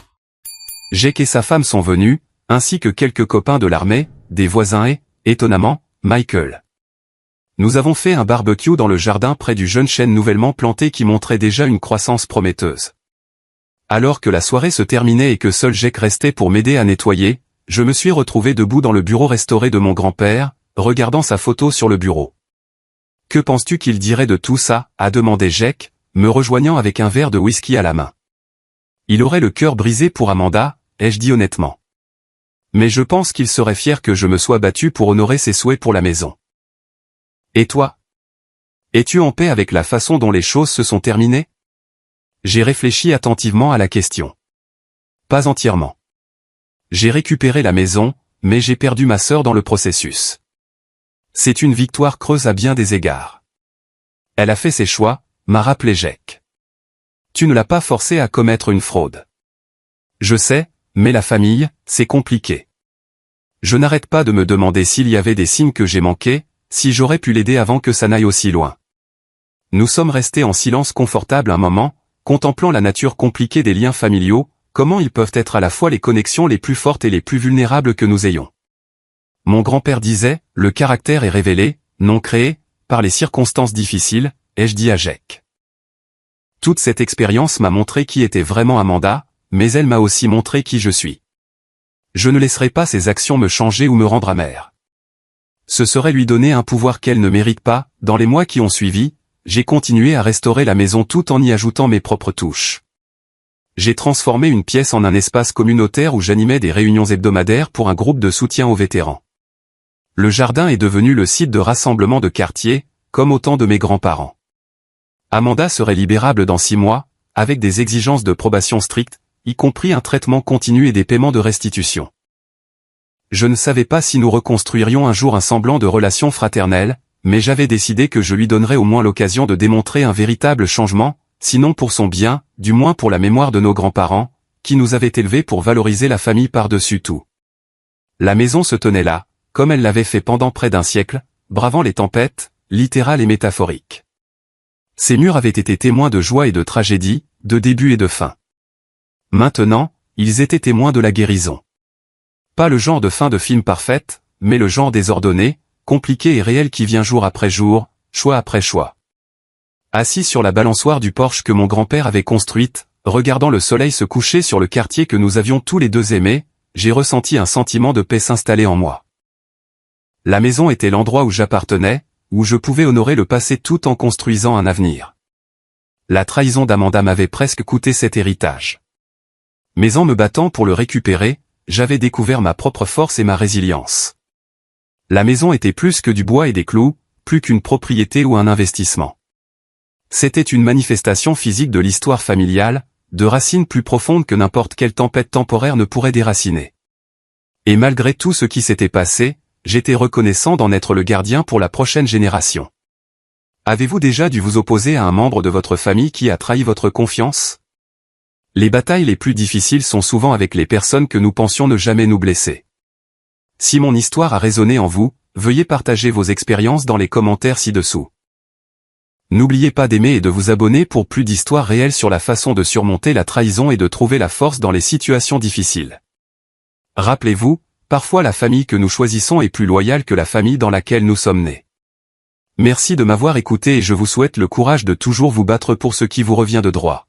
Jake et sa femme sont venus, ainsi que quelques copains de l'armée, des voisins et, étonnamment, Michael. Nous avons fait un barbecue dans le jardin près du jeune chêne nouvellement planté qui montrait déjà une croissance prometteuse. Alors que la soirée se terminait et que seul Jake restait pour m'aider à nettoyer, je me suis retrouvé debout dans le bureau restauré de mon grand-père, regardant sa photo sur le bureau. « Que penses-tu qu'il dirait de tout ça ?» a demandé Jake, me rejoignant avec un verre de whisky à la main. Il aurait le cœur brisé pour Amanda, ai-je dit honnêtement. Mais je pense qu'il serait fier que je me sois battu pour honorer ses souhaits pour la maison. Et toi? Es-tu en paix avec la façon dont les choses se sont terminées? J'ai réfléchi attentivement à la question. Pas entièrement. J'ai récupéré la maison, mais j'ai perdu ma sœur dans le processus. C'est une victoire creuse à bien des égards. Elle a fait ses choix, m'a rappelé Jake. Tu ne l'as pas forcée à commettre une fraude. Je sais, mais la famille, c'est compliqué. Je n'arrête pas de me demander s'il y avait des signes que j'ai manqués, si j'aurais pu l'aider avant que ça n'aille aussi loin. Nous sommes restés en silence confortable un moment, contemplant la nature compliquée des liens familiaux, comment ils peuvent être à la fois les connexions les plus fortes et les plus vulnérables que nous ayons. Mon grand-père disait, le caractère est révélé, non créé, par les circonstances difficiles, ai-je dit à Jake. Toute cette expérience m'a montré qui était vraiment Amanda, mais elle m'a aussi montré qui je suis. Je ne laisserai pas ses actions me changer ou me rendre amer. Ce serait lui donner un pouvoir qu'elle ne mérite pas. Dans les mois qui ont suivi, j'ai continué à restaurer la maison tout en y ajoutant mes propres touches. J'ai transformé une pièce en un espace communautaire où j'animais des réunions hebdomadaires pour un groupe de soutien aux vétérans. Le jardin est devenu le site de rassemblement de quartier, comme au temps de mes grands-parents. Amanda serait libérable dans 6 mois, avec des exigences de probation strictes, y compris un traitement continu et des paiements de restitution. Je ne savais pas si nous reconstruirions un jour un semblant de relation fraternelle, mais j'avais décidé que je lui donnerais au moins l'occasion de démontrer un véritable changement, sinon pour son bien, du moins pour la mémoire de nos grands-parents, qui nous avaient élevés pour valoriser la famille par-dessus tout. La maison se tenait là, comme elle l'avait fait pendant près d'un siècle, bravant les tempêtes, littérales et métaphoriques. Ces murs avaient été témoins de joie et de tragédie, de début et de fin. Maintenant, ils étaient témoins de la guérison. Pas le genre de fin de film parfaite, mais le genre désordonné, compliqué et réel qui vient jour après jour, choix après choix. Assis sur la balançoire du porche que mon grand-père avait construite, regardant le soleil se coucher sur le quartier que nous avions tous les deux aimé, j'ai ressenti un sentiment de paix s'installer en moi. La maison était l'endroit où j'appartenais, où je pouvais honorer le passé tout en construisant un avenir. La trahison d'Amanda m'avait presque coûté cet héritage. Mais en me battant pour le récupérer, j'avais découvert ma propre force et ma résilience. La maison était plus que du bois et des clous, plus qu'une propriété ou un investissement. C'était une manifestation physique de l'histoire familiale, de racines plus profondes que n'importe quelle tempête temporaire ne pourrait déraciner. Et malgré tout ce qui s'était passé, j'étais reconnaissant d'en être le gardien pour la prochaine génération. Avez-vous déjà dû vous opposer à un membre de votre famille qui a trahi votre confiance ? Les batailles les plus difficiles sont souvent avec les personnes que nous pensions ne jamais nous blesser. Si mon histoire a résonné en vous, veuillez partager vos expériences dans les commentaires ci-dessous. N'oubliez pas d'aimer et de vous abonner pour plus d'histoires réelles sur la façon de surmonter la trahison et de trouver la force dans les situations difficiles. Rappelez-vous, parfois la famille que nous choisissons est plus loyale que la famille dans laquelle nous sommes nés. Merci de m'avoir écouté et je vous souhaite le courage de toujours vous battre pour ce qui vous revient de droit.